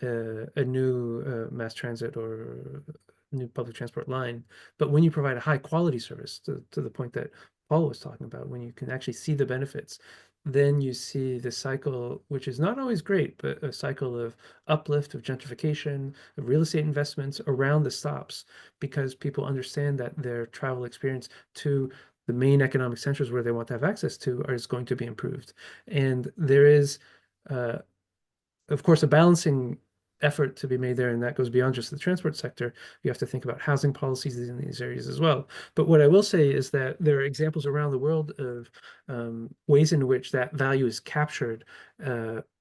a new mass transit or new public transport line, but when you provide a high quality service to the point that Paul was talking about, when you can actually see the benefits, then you see the cycle, which is not always great, but a cycle of uplift, of gentrification, of real estate investments around the stops, because people understand that their travel experience to the main economic centers where they want to have access to is going to be improved. And there is, of course, a balancing effort to be made there, and that goes beyond just the transport sector. You have to think about housing policies in these areas as well. But what I will say is that there are examples around the world of ways in which that value is captured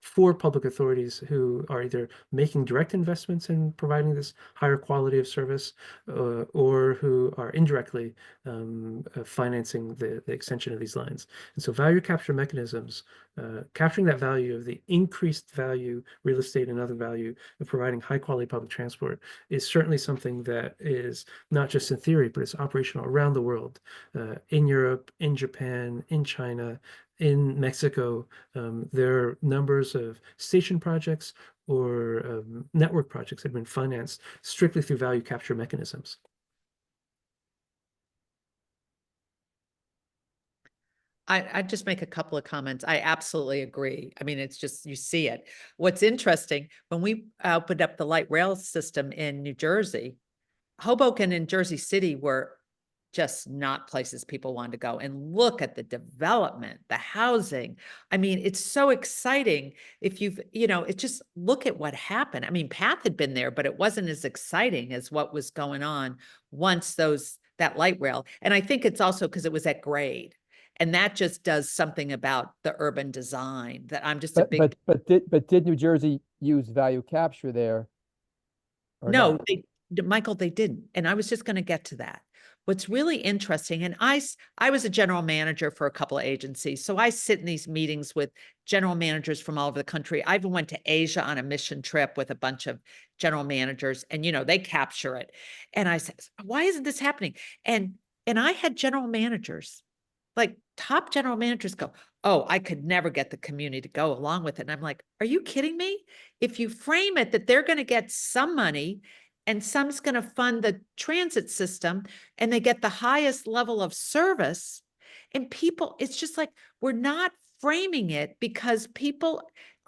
for public authorities who are either making direct investments in providing this higher quality of service, or who are indirectly financing the extension of these lines. And so value capture mechanisms, capturing that value of the increased value, real estate and other value of providing high quality public transport, is certainly something that is not just in theory, but it's operational around the world, in Europe, in Japan, in China, in Mexico. There are numbers of station projects or network projects that have been financed strictly through value capture mechanisms. I'd just make a couple of comments. I absolutely agree. I mean, it's just, you see it. What's interesting, when we opened up the light rail system in New Jersey, Hoboken and Jersey City were just not places people want to go. And look at the development, the housing. I mean, it's so exciting. If you've, it just look at what happened. I mean, Path had been there, but it wasn't as exciting as what was going on once that light rail. And I think it's also because it was at grade. And that just does something about the urban design that I'm just a big. But did New Jersey use value capture there? Or No, not? Michael, they didn't. And I was just going to get to that. What's really interesting, and I was a general manager for a couple of agencies. So I sit in these meetings with general managers from all over the country. I even went to Asia on a mission trip with a bunch of general managers, and they capture it. And I said, why isn't this happening? And I had general managers, like top general managers, go, oh, I could never get the community to go along with it. And I'm like, are you kidding me? If you frame it that they're going to get some money and some's going to fund the transit system and they get the highest level of service, and people, it's just like, we're not framing it because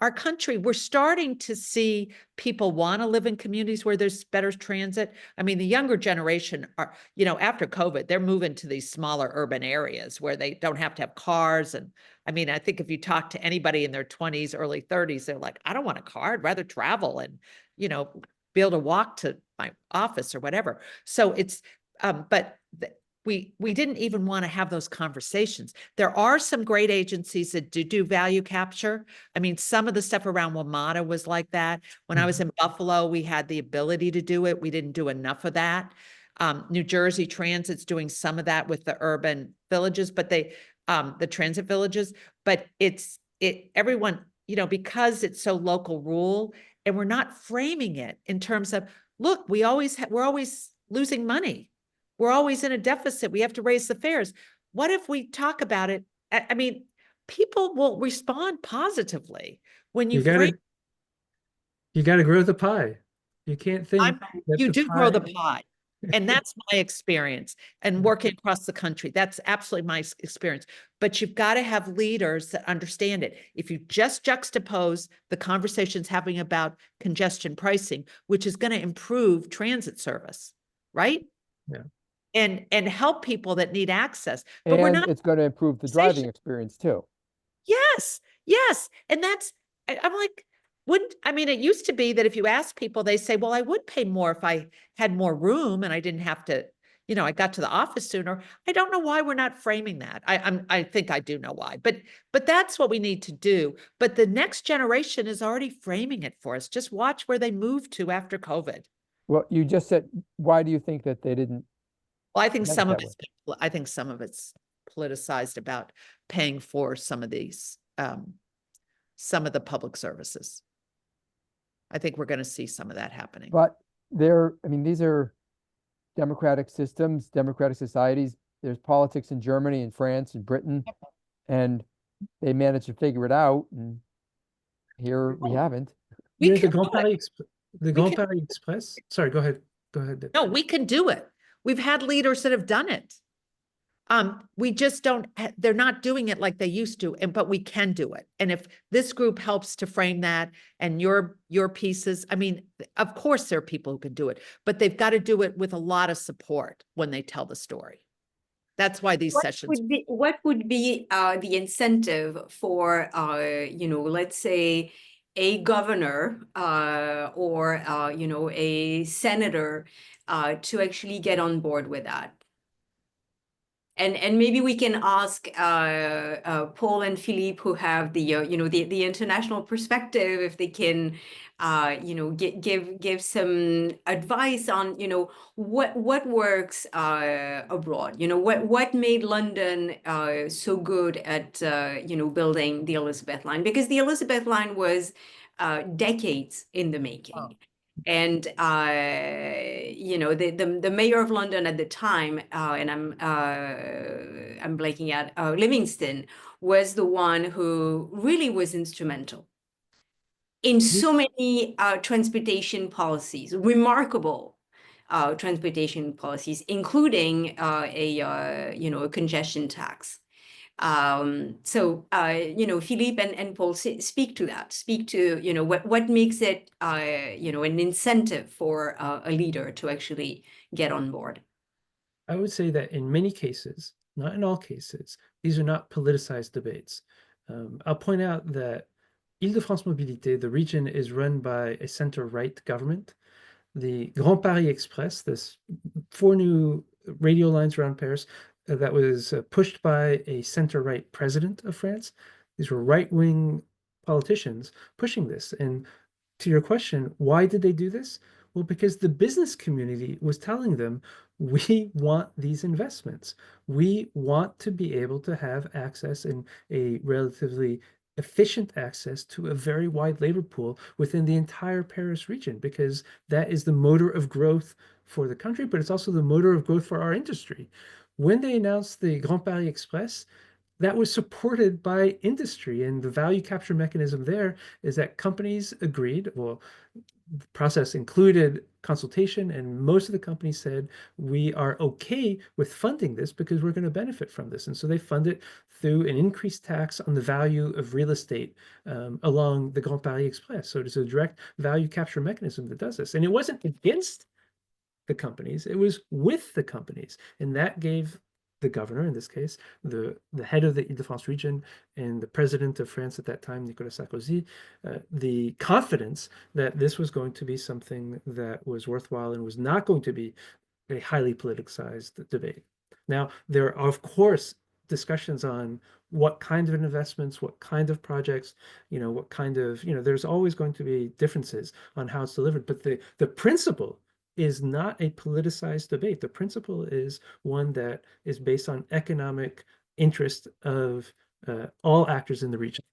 our country, we're starting to see people want to live in communities where there's better transit. I mean, the younger generation are, after COVID, they're moving to these smaller urban areas where they don't have to have cars. And I mean, I think if you talk to anybody in their 20s, early 30s, they're like, I don't want a car. I'd rather travel and, be able to walk to my office or whatever. So it's, but we didn't even want to have those conversations. There are some great agencies that do value capture. I mean, some of the stuff around WMATA was like that. When I was in Buffalo, we had the ability to do it. We didn't do enough of that. New Jersey Transit's doing some of that with the urban villages, but the transit villages, but everyone, because it's so local rule, and we're not framing it in terms of, look, we're always losing money. We're always in a deficit. We have to raise the fares. What if we talk about it? I mean, people will respond positively when you frame. You got to grow the pie. You can't think that you the do pie... grow the pie. And that's my experience. And working across the country, that's absolutely my experience. But you've got to have leaders that understand it. If you just juxtapose the conversations having about congestion pricing, which is going to improve transit service, right? Yeah. And help people that need access. But we're not. It's going to improve the driving experience too. Yes. And I'm like, it used to be that if you ask people, they say, well, I would pay more if I had more room and I didn't have to, I got to the office sooner. I don't know why we're not framing that. I think I do know why, but that's what we need to do. But the next generation is already framing it for us. Just watch where they move to after COVID. Well, you just said, why do you think that they didn't? Well, I think some of it's politicized about paying for some of these, some of the public services. I think we're going to see some of that happening. But these are democratic systems, democratic societies. There's politics in Germany and France and Britain, and they managed to figure it out. And here we haven't. The Grand Paris Express. Sorry, go ahead. No, we can do it. We've had leaders that have done it. We just don't, they're not doing it like they used to, but we can do it. And if this group helps to frame that and your pieces, I mean, of course there are people who can do it, but they've got to do it with a lot of support when they tell the story. That's why these sessions. What would be the incentive for, let's say a governor or, a senator to actually get on board with that? And maybe we can ask Paul and Philippe, who have the the international perspective, if they can give some advice on what works abroad. What made London so good at building the Elizabeth line, because the Elizabeth line was decades in the making. Oh. And the mayor of London at the time, and I'm blanking out, Livingston, was the one who really was instrumental in so many transportation policies, remarkable transportation policies, including a congestion tax. So Philippe and Paul, speak to that. Speak to what makes it an incentive for a leader to actually get on board. I would say that in many cases, not in all cases, these are not politicized debates. I'll point out that Île-de-France Mobilité, the region, is run by a center-right government. The Grand Paris Express, this 4 new radial lines around Paris, that was pushed by a center-right president of France. These were right-wing politicians pushing this. And to your question, why did they do this? Well, because the business community was telling them, we want these investments. We want to be able to have access and a relatively efficient access to a very wide labor pool within the entire Paris region, because that is the motor of growth for the country, but it's also the motor of growth for our industry. When they announced the Grand Paris Express, that was supported by industry, and the value capture mechanism there is that companies agreed, well, the process included consultation, and most of the companies said, we are okay with funding this because we're going to benefit from this. And so they fund it through an increased tax on the value of real estate along the Grand Paris Express. So it's a direct value capture mechanism that does this. And it wasn't against the companies, it was with the companies. And that gave the governor, in this case, the head of the Ile-de-France region, and the president of France at that time, Nicolas Sarkozy, the confidence that this was going to be something that was worthwhile and was not going to be a highly politicized debate. Now, there are, of course, discussions on what kind of investments, what kind of projects, what kind of, there's always going to be differences on how it's delivered. But the principle is not a politicized debate. The principle is one that is based on economic interest of all actors in the region.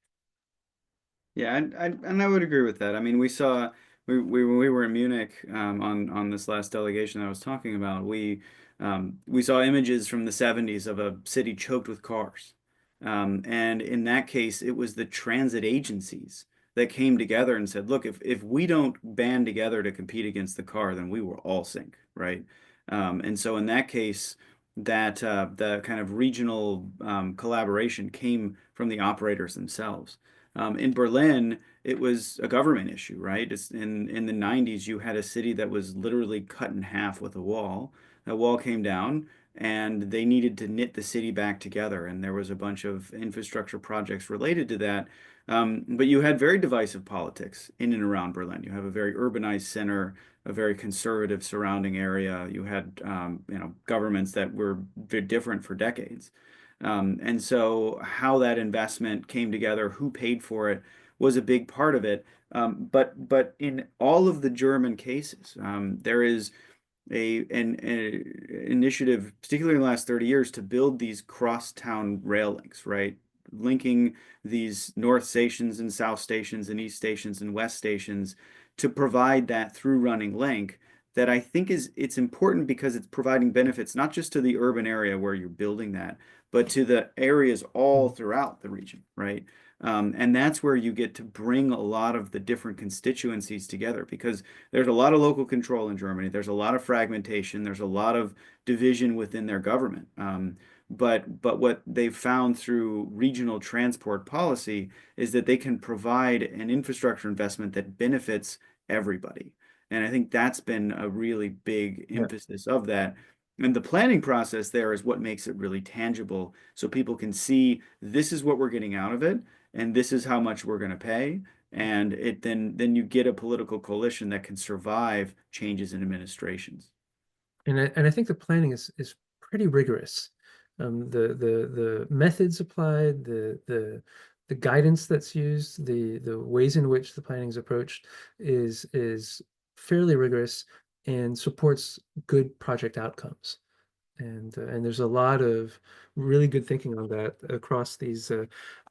Yeah, and I would agree with that. I mean, we saw when we were in Munich on this last delegation I was talking about, we saw images from the 70s of a city choked with cars. And in that case, it was the transit agencies that came together and said, look, if we don't band together to compete against the car, then we will all sink, right? And so in that case, that the kind of regional collaboration came from the operators themselves. In Berlin, it was a government issue, right? In the 90s, you had a city that was literally cut in half with a wall. That wall came down, and they needed to knit the city back together. And there was a bunch of infrastructure projects related to that. But you had very divisive politics in and around Berlin. You have a very urbanized center, a very conservative surrounding area. You had, governments that were very different for decades. And so how that investment came together, who paid for it, was a big part of it. But in all of the German cases, there is an initiative, particularly in the last 30 years, to build these cross-town rail links, right? Linking these north stations and south stations and east stations and west stations to provide that through running link that I think it's important because it's providing benefits not just to the urban area where you're building that, but to the areas all throughout the region, right? And that's where you get to bring a lot of the different constituencies together, because there's a lot of local control in Germany. There's a lot of fragmentation. There's a lot of division within their government. But what they've found through regional transport policy is that they can provide an infrastructure investment that benefits everybody. And I think that's been a really big emphasis of that. And the planning process there is what makes it really tangible, so people can see this is what we're getting out of it, and this is how much we're going to pay. And then you get a political coalition that can survive changes in administrations. And I think the planning is pretty rigorous. The methods applied, the guidance that's used, the ways in which the planning is approached is fairly rigorous and supports good project outcomes. And there's a lot of really good thinking on that across these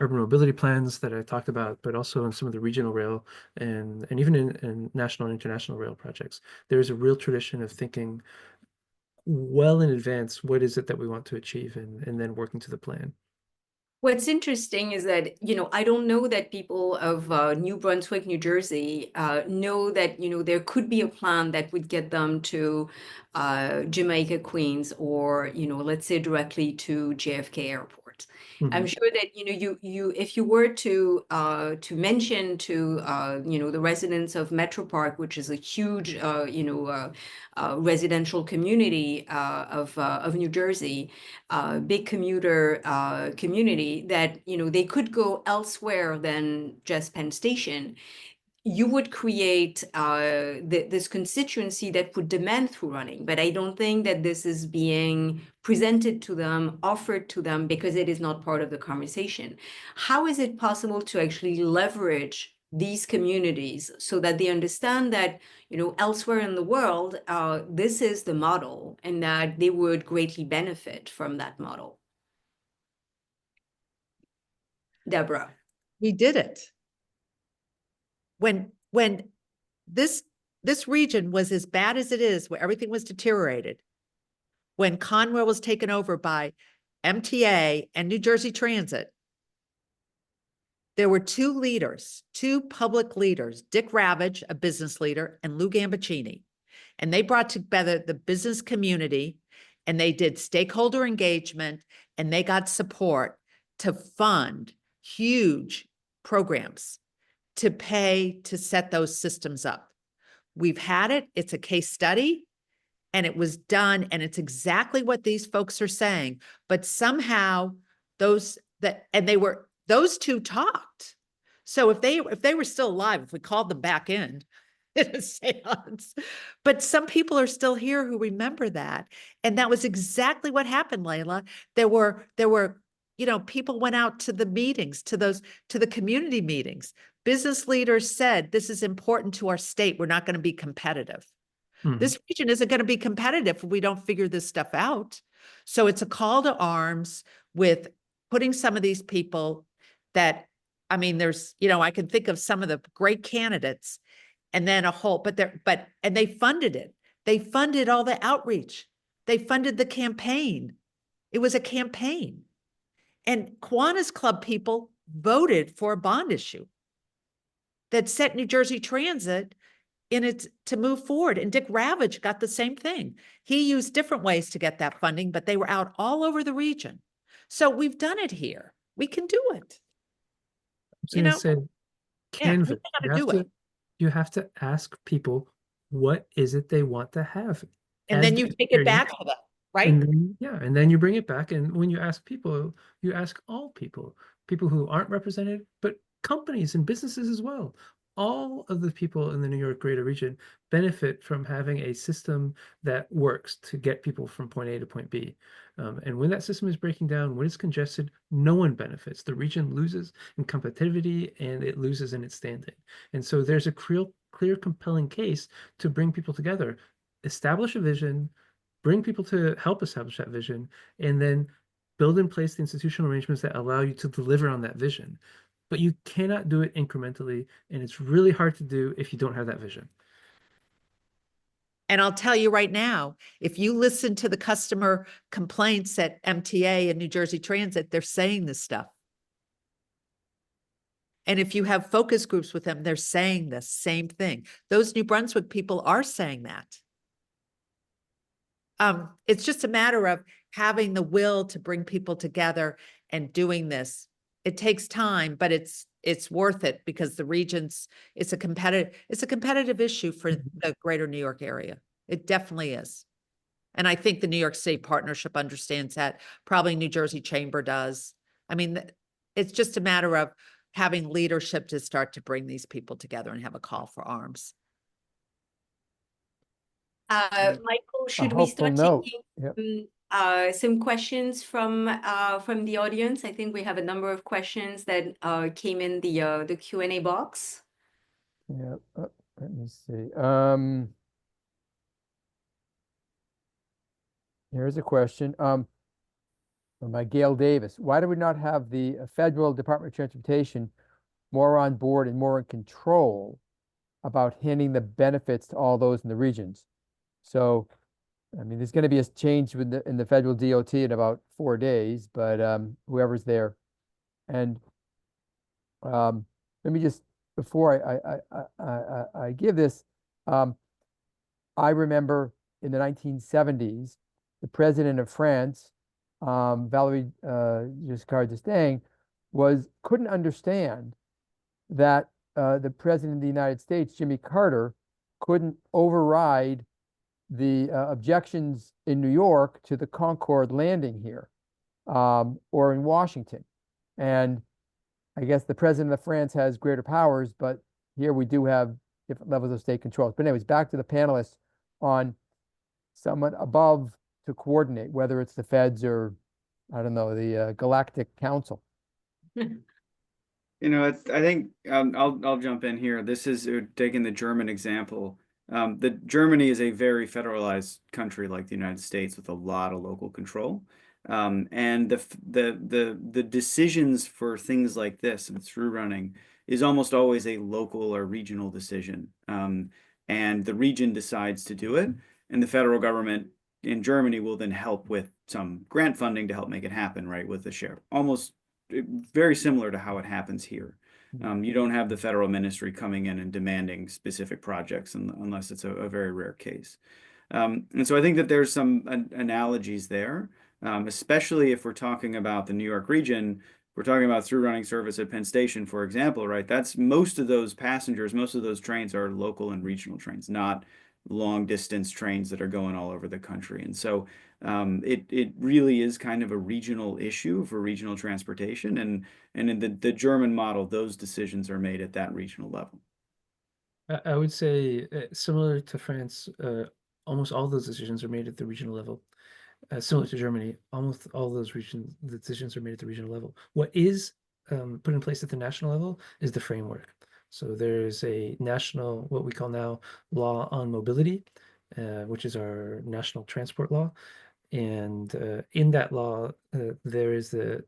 urban mobility plans that I talked about, but also in some of the regional rail and even in national and international rail projects. There's a real tradition of thinking well in advance, what is it that we want to achieve, and then working to the plan. What's interesting is that, I don't know that people of New Brunswick, New Jersey, know that, there could be a plan that would get them to Jamaica, Queens, or, let's say directly to JFK Airport. that. I'm sure that you if you were to mention to the residents of Metro Park, which is a huge residential community of New Jersey, big commuter community, that they could go elsewhere than just Penn Station, you would create this constituency that would demand through running. But I don't think that this is being presented to them, offered to them, because it is not part of the conversation. How is it possible to actually leverage these communities so that they understand that, elsewhere in the world, this is the model, and that they would greatly benefit from that model? Deborah. We did it. When this region was as bad as it is, where everything was deteriorated, when Conrail was taken over by MTA and New Jersey Transit, there were two public leaders, Dick Ravage, a business leader, and Lou Gambaccini. And they brought together the business community, and they did stakeholder engagement, and they got support to fund huge programs to pay to set those systems up. We've had it, it's a case study, and it was done, and it's exactly what these folks are saying. But somehow those two talked. So if they were still alive, if we called them back in a seance, but some people are still here who remember that. And that was exactly what happened, Layla. There were people went out to the meetings, to the community meetings. Business leaders said, this is important to our state. We're not going to be competitive. This region isn't going to be competitive if we don't figure this stuff out. So it's a call to arms with putting some of these people that, there's, I can think of some of the great candidates, and then and they funded it. They funded all the outreach. They funded the campaign. It was a campaign. And Kiwanis Club people voted for a bond issue that set New Jersey Transit to move forward. And Dick Ravage got the same thing. He used different ways to get that funding, but they were out all over the region. So we've done it here. We can do it. I was going to say, canvas. You have to ask people, what is it they want to have? And then you take it back to them, right? And then you bring it back. And when you ask people, you ask all people who aren't represented, but companies and businesses as well. All of the people in the New York greater region benefit from having a system that works to get people from point A to point B. And when that system is breaking down, when it's congested, no one benefits. The region loses in competitivity, and it loses in its standing. And so there's a clear, compelling case to bring people together, establish a vision, bring people to help establish that vision, and then build in place the institutional arrangements that allow you to deliver on that vision. But you cannot do it incrementally, and it's really hard to do if you don't have that vision. And I'll tell you right now, if you listen to the customer complaints at MTA and New Jersey Transit, they're saying this stuff. And if you have focus groups with them, they're saying the same thing. Those New Brunswick people are saying that. It's just a matter of having the will to bring people together and doing this. It takes time, but it's worth it, because the regions, it's a competitive issue for the greater New York area. It definitely is. And I think the New York State Partnership understands that. Probably New Jersey Chamber does. It's just a matter of having leadership to start to bring these people together and have a call for arms. Michael, should we start taking some questions from the audience? I think we have a number of questions that came in the Q&A box. Yeah, let me see. Here's a question by Gail Davis. Why do we not have the Federal Department of Transportation more on board and more in control about handing the benefits to all those in the regions? So, there's going to be a change in the federal DOT in about 4 days, but whoever's there. And let me just, before I give this, I remember in the 1970s, the president of France Valerie Giscard d'Estaing, couldn't understand that the President of the United States, Jimmy Carter, couldn't override the objections in New York to the Concorde landing here, or in Washington. And I guess the President of France has greater powers, but here we do have different levels of state control. But anyways, back to the panelists on someone above to coordinate, whether it's the feds or, I don't know, the Galactic Council. You know, I think I'll jump in here. This is taking the German example. Germany is a very federalized country like the United States with a lot of local control. And the decisions for things like this and through running is almost always a local or regional decision. And the region decides to do it, and the federal government in Germany will then help with some grant funding to help make it happen, right, with the share. Almost very similar to how it happens here. You don't have the federal ministry coming in and demanding specific projects unless it's a very rare case. And so I think that there's some analogies there, especially if we're talking about the New York region. We're talking about through running service at Penn Station, for example, right? That's most of those passengers, most of those trains are local and regional trains, not long distance trains that are going all over the country. And so it really is kind of a regional issue for regional transportation. And in the German model, those decisions are made at that regional level. I would say similar to France, almost all those decisions are made at the regional level. Similar to Germany, almost all those decisions are made at the regional level. What is put in place at the national level is the framework. So there's a national, what we call now, law on mobility, which is our national transport law. And in that law, there is the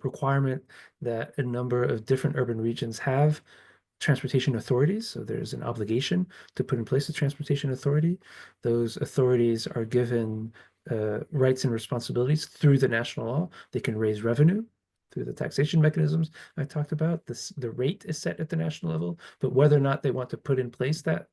requirement that a number of different urban regions have transportation authorities. So there's an obligation to put in place a transportation authority. Those authorities are given rights and responsibilities through the national law. They can raise revenue through the taxation mechanisms I talked about. The rate is set at the national level, but whether or not they want to put in place that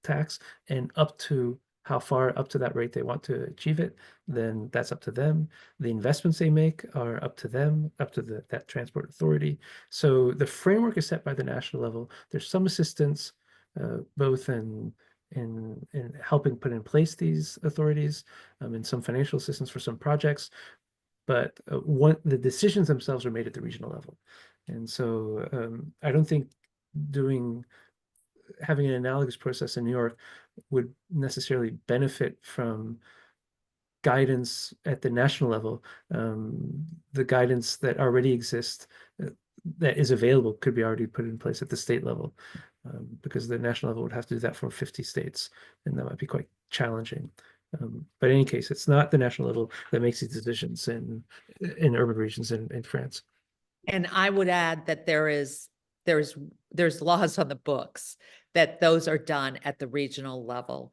tax and up to how far up to that rate they want to achieve it, then that's up to them. The investments they make are up to them, up to that transport authority. So the framework is set by the national level. There's some assistance, both in helping put in place these authorities, and some financial assistance for some projects, but the decisions themselves are made at the regional level. And so I don't think having an analogous process in New York would necessarily benefit from guidance at the national level. The guidance that already exists, that is available, could be already put in place at the state level, because the national level would have to do that for 50 states, and that might be quite challenging. But in any case, it's not the national level that makes these decisions in urban regions in France. And I would add that there's laws on the books that those are done at the regional level.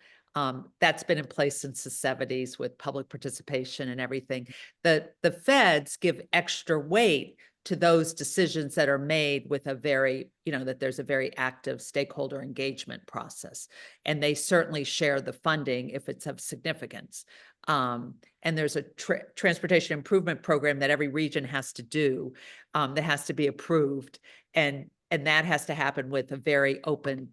That's been in place since the 70s with public participation and everything. The feds give extra weight to those decisions that are made with a very, that there's a very active stakeholder engagement process. And they certainly share the funding if it's of significance. And there's a transportation improvement program that every region has to do, that has to be approved. And that has to happen with a very open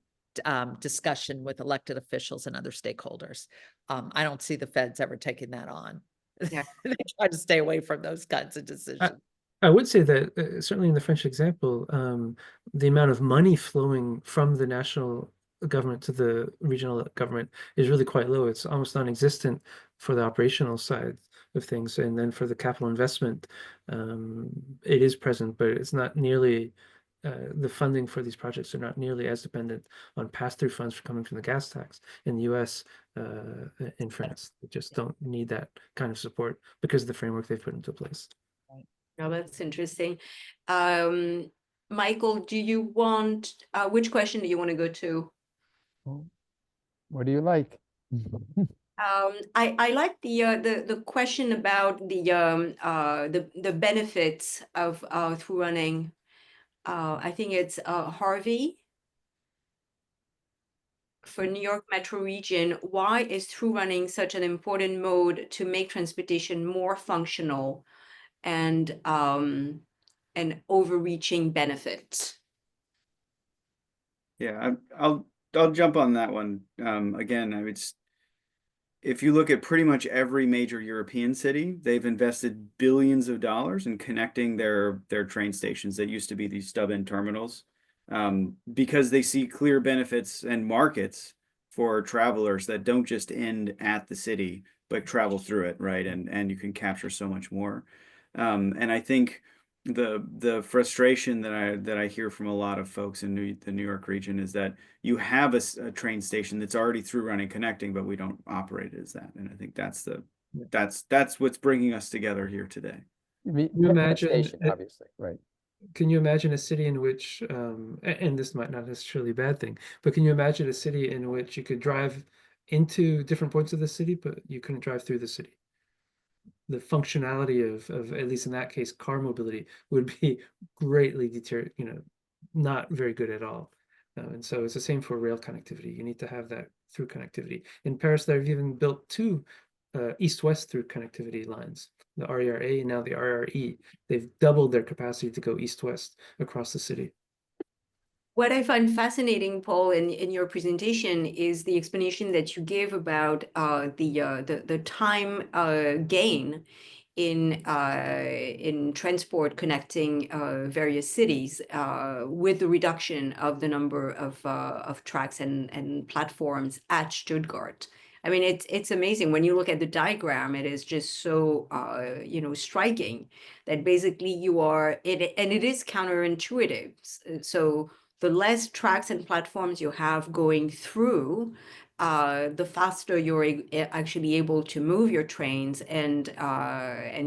discussion with elected officials and other stakeholders. I don't see the feds ever taking that on. Yeah. They try to stay away from those kinds of decisions. I would say that certainly in the French example, the amount of money flowing from the national government to the regional government is really quite low. It's almost non-existent for the operational side of things. And then for the capital investment, it is present, but it's not nearly, the funding for these projects are not nearly as dependent on pass-through funds coming from the gas tax in the US, in France. They just don't need that kind of support because of the framework they've put into place. Oh, that's interesting. Michael, do you want, which question do you want to go to? What do you like? I like the question about the benefits of through running. I think it's Harvey. for New York Metro region, why is through running such an important mode to make transportation more functional and an overreaching benefit? Yeah, I'll jump on that one. Again, I would if you look at pretty much every major European city, they've invested billions of dollars in connecting their train stations that used to be these stub-in terminals, because they see clear benefits and markets for travelers that don't just end at the city, but travel through it, right? And you can capture so much more. And I think the frustration that I hear from a lot of folks in the New York region is that you have a train station that's already through running connecting, but we don't operate it as that. And I think that's what's bringing us together here today. I mean, You Penn imagine Station, it- obviously, right? Can you imagine a city in which, and this might not necessarily be a bad thing, but can you imagine a city in which you could drive into different points of the city, but you couldn't drive through the city? The functionality of at least in that case, car mobility would be greatly not very good at all. And so it's the same for rail connectivity. You need to have that through connectivity. In Paris, they've even built two east-west through connectivity lines, the RERA and now the RRE. They've doubled their capacity to go east-west across the city. What I find fascinating, Paul, in your presentation is the explanation that you gave about the time gain in transport connecting various cities with the reduction of the number of tracks and platforms at Stuttgart. I mean, it's amazing when you look at the diagram. It is just so striking that basically you are it, and it is counterintuitive. So the less tracks and platforms you have going through, the faster you're actually able to move your trains and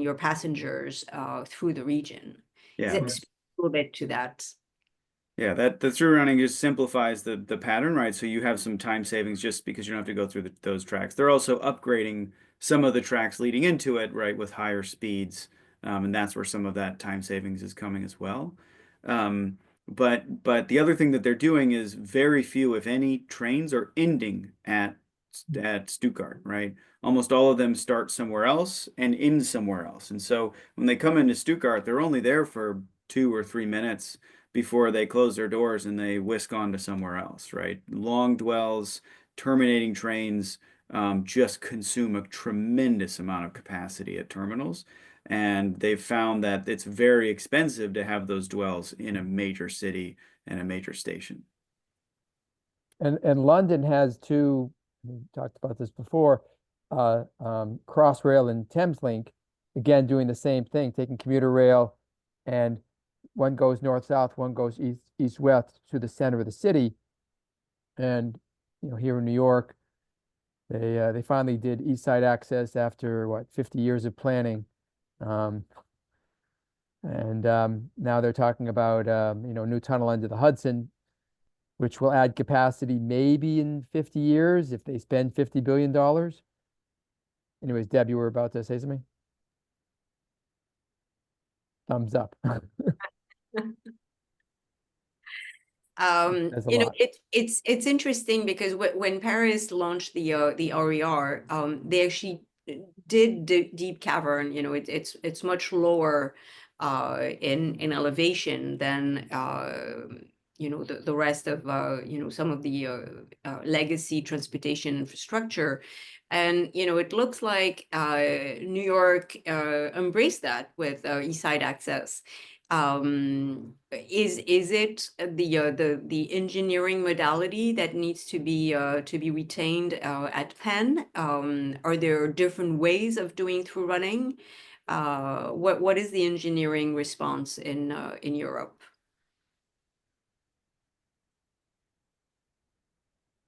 your passengers through the region. Yeah. Does it speak a little bit to that? Yeah, that the through running just simplifies the pattern, right? So you have some time savings just because you don't have to go through those tracks. They're also upgrading some of the tracks leading into it, right, with higher speeds, and that's where some of that time savings is coming as well. But the other thing that they're doing is very few, if any, trains are ending at Stuttgart, right? Almost all of them start somewhere else and end somewhere else. And so when they come into Stuttgart, they're only there for 2 or 3 minutes before they close their doors and they whisk on to somewhere else, right? Long dwells, terminating trains just consume a tremendous amount of capacity at terminals. And they've found that it's very expensive to have those dwells in a major city and a major station. And London has two, we talked about this before, Crossrail and Thameslink, again, doing the same thing, taking commuter rail, and one goes north-south, one goes east-west to the center of the city. And, here in New York, they finally did East Side Access after, 50 years of planning. Now they're talking about, new tunnel under the Hudson, which will add capacity maybe in 50 years if they spend $50 billion. Anyways, Deb, you were about to say something? Thumbs up. That's a lot. It's interesting because when Paris launched the RER, they actually did deep cavern. It's much lower in elevation than the rest of some of the legacy transportation infrastructure. And it looks like New York embraced that with East Side Access. Is it the engineering modality that needs to be retained at Penn? Are there different ways of doing through running? What is the engineering response in Europe?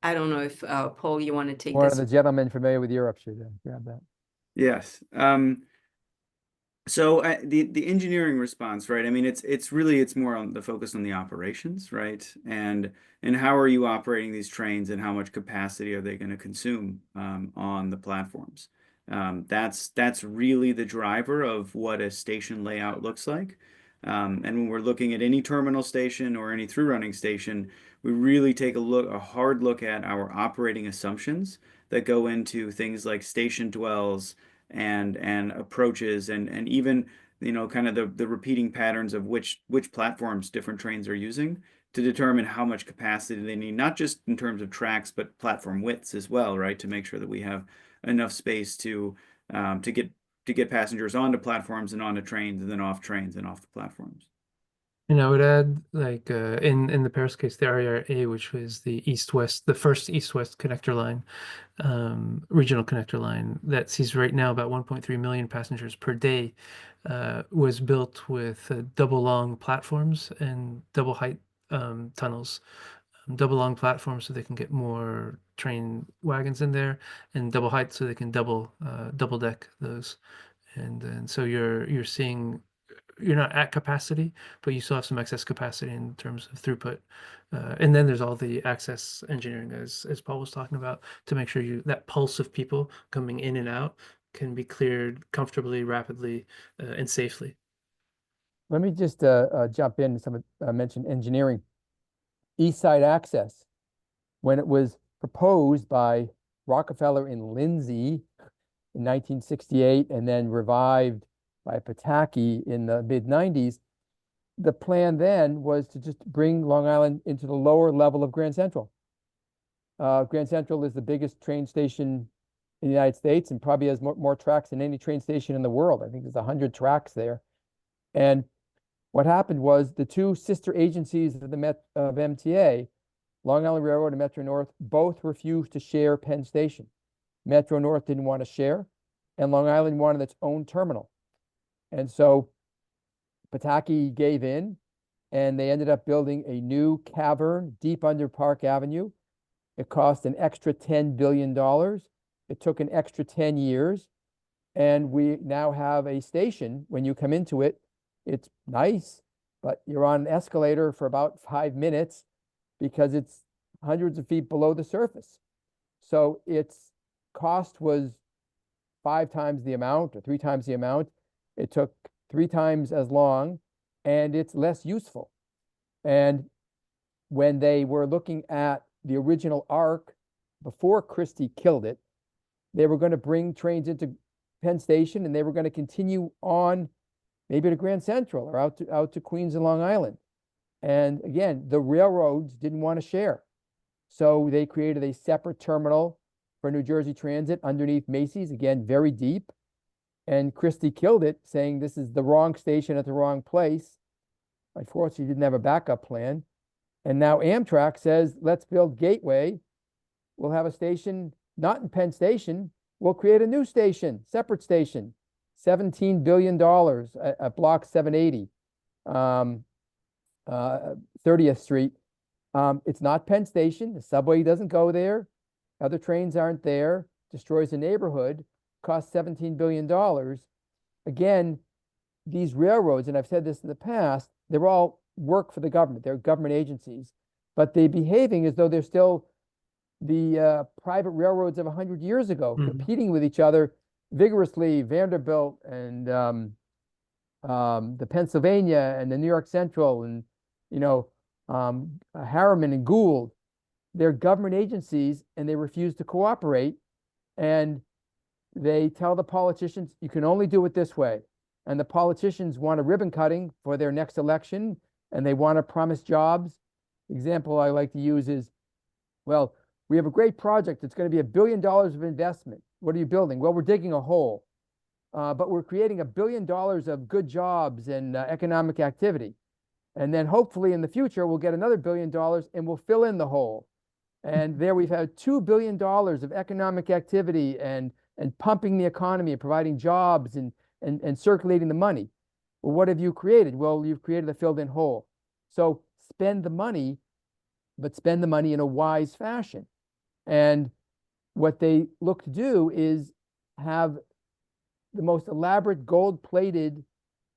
I don't know if Paul, you want to take One this? of the gentlemen familiar with Europe should grab that. Yes. So the engineering response, right? I mean, it's more on the focus on the operations, right? And how are you operating these trains and how much capacity are they going to consume on the platforms? That's really the driver of what a station layout looks like. And when we're looking at any terminal station or any through running station, we really take a hard look at our operating assumptions that go into things like station dwells and approaches and even, kind of the repeating patterns of which platforms different trains are using to determine how much capacity they need, not just in terms of tracks, but platform widths as well, right? To make sure that we have enough space to get passengers onto platforms and onto trains and then off trains and off the platforms. And I would add, like in the Paris case, the RER-A, which was the the first east-west connector line, regional connector line that sees right now about 1.3 million passengers per day, was built with double long platforms and double height tunnels. Double long platforms so they can get more train wagons in there, and double height so they can double deck those. And so you're seeing you're not at capacity, but you still have some excess capacity in terms of throughput. And then there's all the access engineering, as Paul was talking about, to make sure that pulse of people coming in and out can be cleared comfortably, rapidly, and safely. Let me just jump in. Someone mentioned engineering. East Side Access, when it was proposed by Rockefeller and Lindsay in 1968 and then revived by Pataki in the mid-90s, the plan then was to just bring Long Island into the lower level of Grand Central. Grand Central is the biggest train station in the United States and probably has more tracks than any train station in the world. I think there's 100 tracks there. And what happened was the two sister agencies of the MTA, Long Island Railroad and Metro North, both refused to share Penn Station. Metro North didn't want to share, and Long Island wanted its own terminal. And so Pataki gave in, and they ended up building a new cavern deep under Park Avenue. It cost an extra $10 billion. It took an extra 10 years. And we now have a station. When you come into it, it's nice, but you're on an escalator for about 5 minutes because it's hundreds of feet below the surface. So its cost was 5 times the amount or 3 times the amount. It took 3 times as long, and it's less useful. And when they were looking at the original arc before Christie killed it, they were going to bring trains into Penn Station, and they were going to continue on maybe to Grand Central or out to Queens and Long Island. And again, the railroads didn't want to share. So they created a separate terminal for New Jersey Transit underneath Macy's, again, very deep. And Christie killed it, saying this is the wrong station at the wrong place. Unfortunately, didn't have a backup plan. And now Amtrak says, let's build Gateway. We'll have a station not in Penn Station. We'll create a new station, separate station, $17 billion at Block 780, 30th Street. It's not Penn Station. The subway doesn't go there. Other trains aren't there. Destroys the neighborhood. Costs $17 billion. Again, these railroads, and I've said this in the past, they're all work for the government. They're government agencies, but they're behaving as though they're still the private railroads of 100 years ago, competing with each other vigorously. Vanderbilt and the Pennsylvania and the New York Central and, Harriman and Gould. They're government agencies, and they refuse to cooperate. And they tell the politicians, you can only do it this way. And the politicians want a ribbon cutting for their next election, and they want to promise jobs. The example I like to use is, well, we have a great project. It's going to be $1 billion of investment. What are you building? Well, we're digging a hole, but we're creating $1 billion of good jobs and economic activity. And then hopefully in the future, we'll get another $1 billion and we'll fill in the hole. And there we've had $2 billion of economic activity and pumping the economy and providing jobs and circulating the money. Well, what have you created? Well, you've created a filled in hole. So spend the money, but spend the money in a wise fashion. And what they look to do is have the most elaborate gold-plated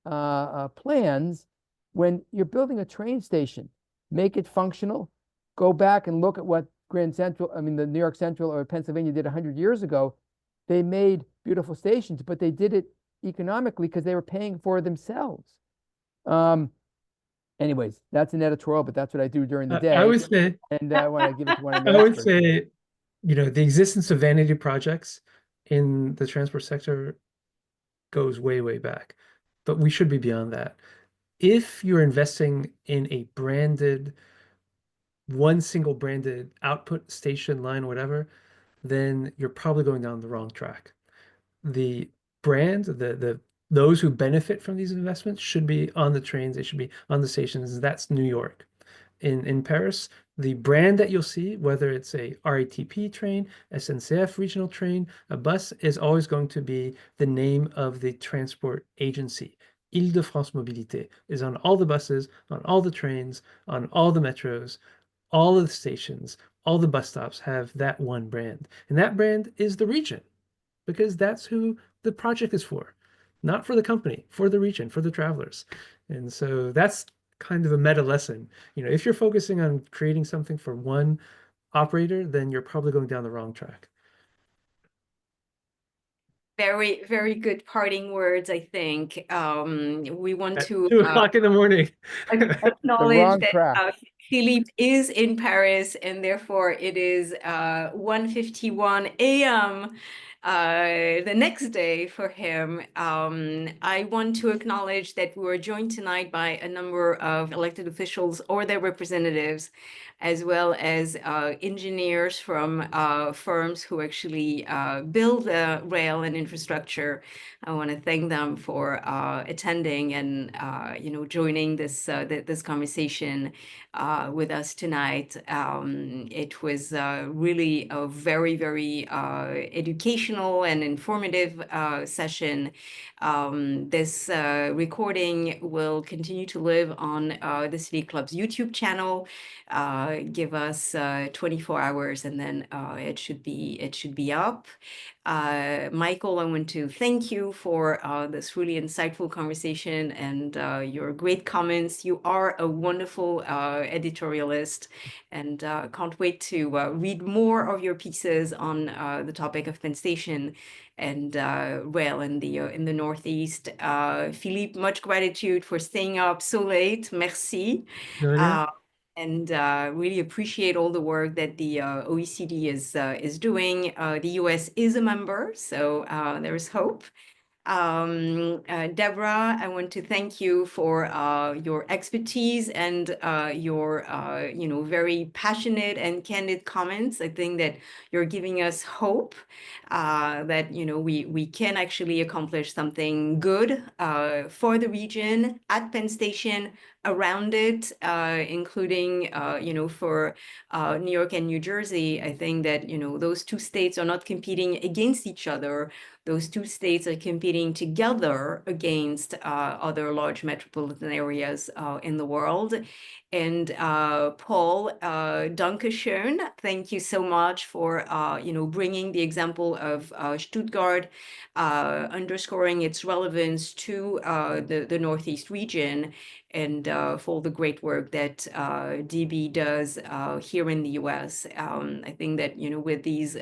plans when you're building a train station. Make it functional. Go back and look at what the New York Central or Pennsylvania did 100 years ago. They made beautiful stations, but they did it economically because they were paying for it themselves. Anyways, that's an editorial, but that's what I do during the I day. would say, And I want to give it to one of I the would experts. say, the existence of vanity projects in the transport sector goes way, way back, but we should be beyond that. If you're investing in a branded, one single branded output station line, whatever, then you're probably going down the wrong track. The brand, those who benefit from these investments should be on the trains, they should be on the stations. That's New York. In Paris, the brand that you'll see, whether it's a RATP train, SNCF regional train, a bus, is always going to be the name of the transport agency. Île-de-France Mobilité is on all the buses, on all the trains, on all the metros, all of the stations, all the bus stops have that one brand. And that brand is the region, because that's who the project is for, not for the company, for the region, for the travelers. And so that's kind of a meta lesson. If you're focusing on creating something for one operator, then you're probably going down the wrong track. Very, very good parting words, I think. We want At to 2 o'clock in the morning. acknowledge wrong that track. Philippe is in Paris, and therefore it is 1:51 a.m. The next day for him. I want to acknowledge that we were joined tonight by a number of elected officials or their representatives, as well as engineers from firms who actually build rail and infrastructure. I want to thank them for attending and joining this conversation with us tonight. It was really a very, very educational and informative session. This recording will continue to live on the City Club's YouTube channel. Give us 24 hours and then it should be up. Michael, I want to thank you for this really insightful conversation and your great comments. You are a wonderful editorialist, and can't wait to read more of your pieces on the topic of Penn Station and rail in the Northeast. Philippe, much gratitude for staying up so late. Merci. And really appreciate all the work that the OECD is doing. The US is a member, so there is hope. Deborah, I want to thank you for your expertise and your very passionate and candid comments. I think that you're giving us hope that we can actually accomplish something good for the region at Penn Station, around it, including for New York and New Jersey. I think that those two states are not competing against each other. Those two states are competing together against other large metropolitan areas in the world. And Paul, danke schön. Thank you so much for bringing the example of Stuttgart, underscoring its relevance to the Northeast region, and for the great work that DB does here in the US. I think that with these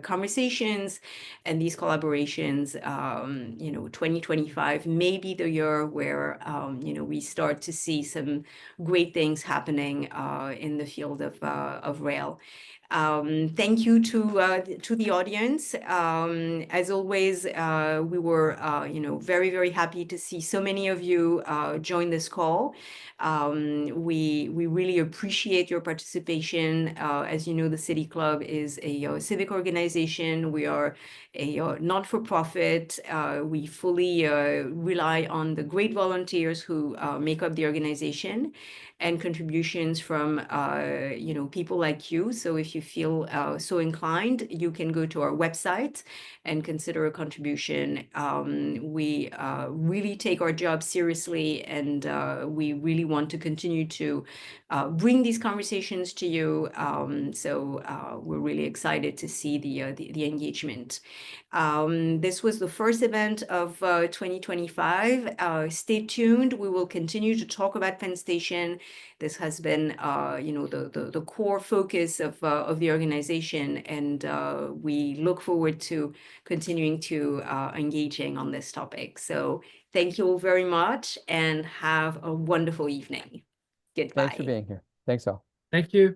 conversations and these collaborations, 2025 may be the year where we start to see some great things happening in the field of rail. Thank you to the audience. As always, we were very, very happy to see so many of you join this call. We really appreciate your participation. As you know, the City Club is a civic organization. We are a not-for-profit. We fully rely on the great volunteers who make up the organization, and contributions from people like you. So if you feel so inclined, you can go to our website and consider a contribution. We really take our job seriously, and we really want to continue to bring these conversations to you. So we're really excited to see the engagement. This was the first event of 2025. Stay tuned. We will continue to talk about Penn Station. This has been, the core focus of the organization, and we look forward to continuing to engaging on this topic. So thank you all very much, and have a wonderful evening. Goodbye. Thanks for being here. Thanks all. Thank you.